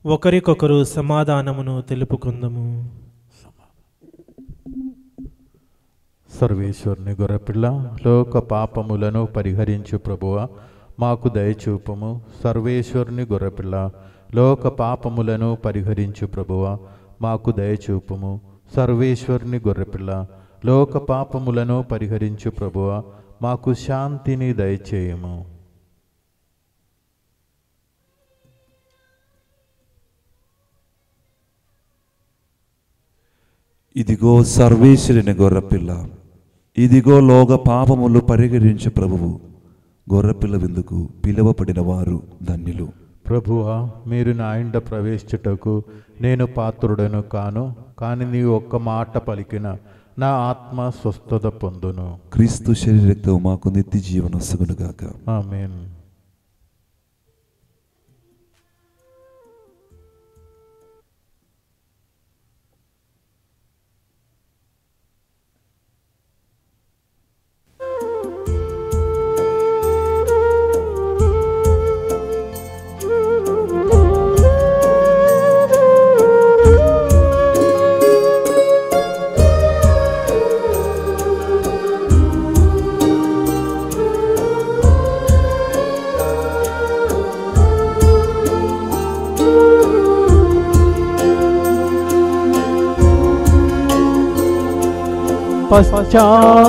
[SPEAKER 4] ఒకరికొకరు సమాధానమును తెలుపుకుందము.
[SPEAKER 2] సర్వేశ్వరుని గొర్రెపిల్ల, లోక పాపములను పరిహరించు ప్రభువా, మాకు దయచూపము. సర్వేశ్వరుని గొర్రెపిల్ల, లోక పాపములను పరిహరించు ప్రభువా, మాకు దయచూపము. సర్వేశ్వరుని గొర్రెపిల్ల, లోక పాపములను పరిహరించు ప్రభువా, మాకు శాంతిని దయచేయము.
[SPEAKER 3] ఇదిగో సర్వేశ్వరుని గొర్రెపిల్ల, ఇదిగో లోక పాపములు పరిహరించు ప్రభువు. గొర్రెపిల్ల విందుకు పిలువబడిన వారు ధన్యులు.
[SPEAKER 2] ప్రభువా, మీరు నా ఇంట ప్రవేశించుటకు నేను పాత్రుడను కాను, కానీ నీ ఒక్క మాట పలికిన నా ఆత్మ స్వస్థత పొందును.
[SPEAKER 3] క్రీస్తు శరీరక్తం మాకు నిత్య జీవన సగునుగాక.
[SPEAKER 2] ఆమేన్.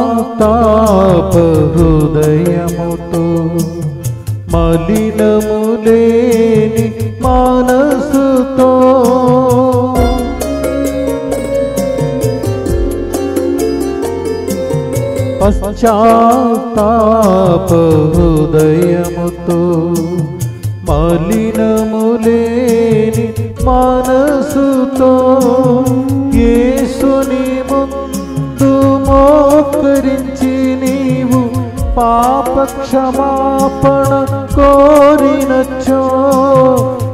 [SPEAKER 2] పశ్చాత్తాప హృదయముతో మలినము లేని మనసుతో పశ్చాత్తాప హృదయముతో మలినము లేని మనసుతో యేసుని మోకరించి నీవు పాప క్షమాపణ కోరినచ్చో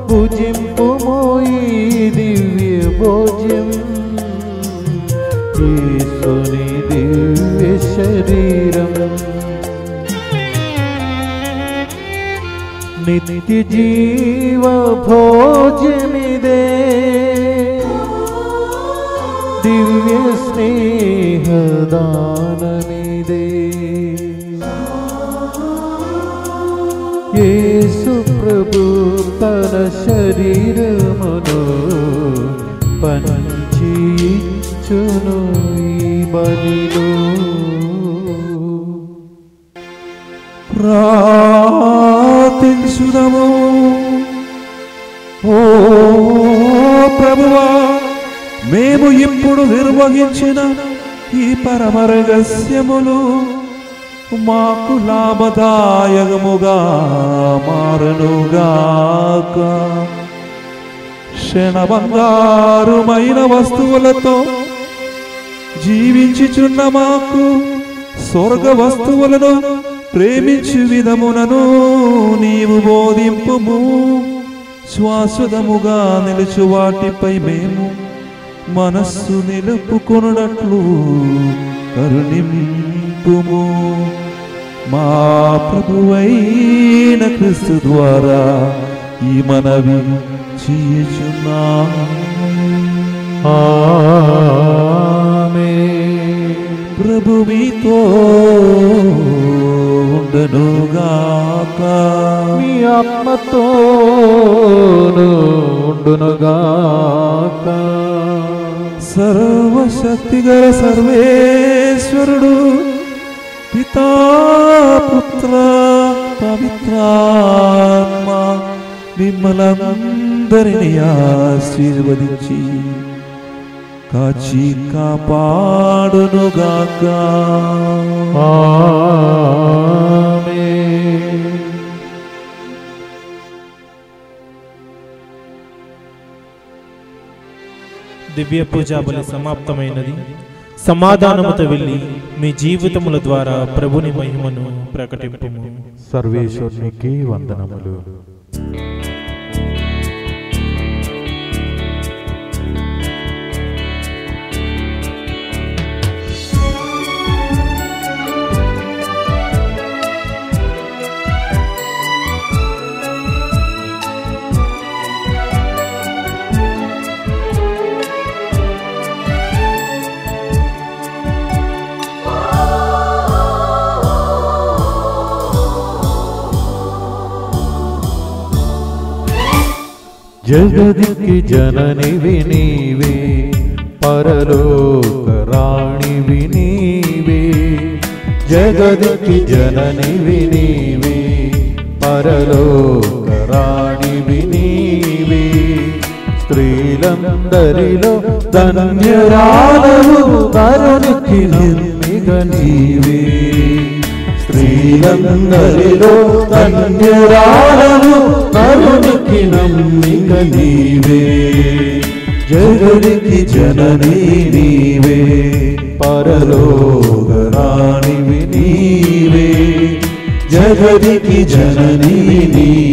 [SPEAKER 2] భుజింపుము ఈ దివ్య భోజ్యం. యేసుని దివ్య శరీరం నిత్య జీవ భోజమిదే, దివ్య స్నేహదానమిదే. యేసు ప్రభు తన శరీరమును పంచి ఇచ్చును ఈ బలిలో.
[SPEAKER 3] ప్రార్థించుదము. ఓ ప్రభువా, మేము ఇప్పుడు నిర్వహించిన ఈ పరమ రహస్యములు మాకు లాభదాయకముగా మారనుగాక. క్షణబంగారుమైన వస్తువులతో జీవించుచున్న మాకు స్వర్గ వస్తువులను ప్రేమించు విధమునను నీవు బోధింపుము. శాశ్వతముగా నిలుచు వాటిపై మేము మనస్సు నిలుపుకొనున్నట్లు కరుణింపుము. మా ప్రభువైన క్రీస్తు ద్వారా ఈ మనవి చేయుచున్నాము.
[SPEAKER 2] ఆమేన్.
[SPEAKER 3] ప్రభు మీతో ఉండనుగాక,
[SPEAKER 2] మీ ఆత్మతో ఉండునుగాక.
[SPEAKER 3] సర్వశక్తిగల సర్వేశ్వరుడు పితా పుత్ర పవిత్రాత్మ మిమ్మలందరినీ ఆశీర్వదించి కాచి కాపాడునుగాక.
[SPEAKER 2] ఆమేన్.
[SPEAKER 4] దివ్య పూజా బలి సమాప్తమైనది. సమాధానముతో వెళ్ళి మీ జీవితముల ద్వారా ప్రభుని మహిమను ప్రకటింపుము.
[SPEAKER 2] సర్వేశ్వరునికి వందనములు. జగదికి జననివి నీవే, పరలోక రాణివి నీవే. జగదికి జననివి నీవే, పరలోక రాణివి నీవే. స్త్రీలందరిలో ధన్యురాలవు, కరుణికి నమ్మిక నీవే. స్త్రీలందరిలో ధన్యురాలవు, కరుణికి నమ్మిక నీవే. జగదికి జననీ నీవే, పరలోక రాణివి నీవే. జగదికి జననీ నీవే,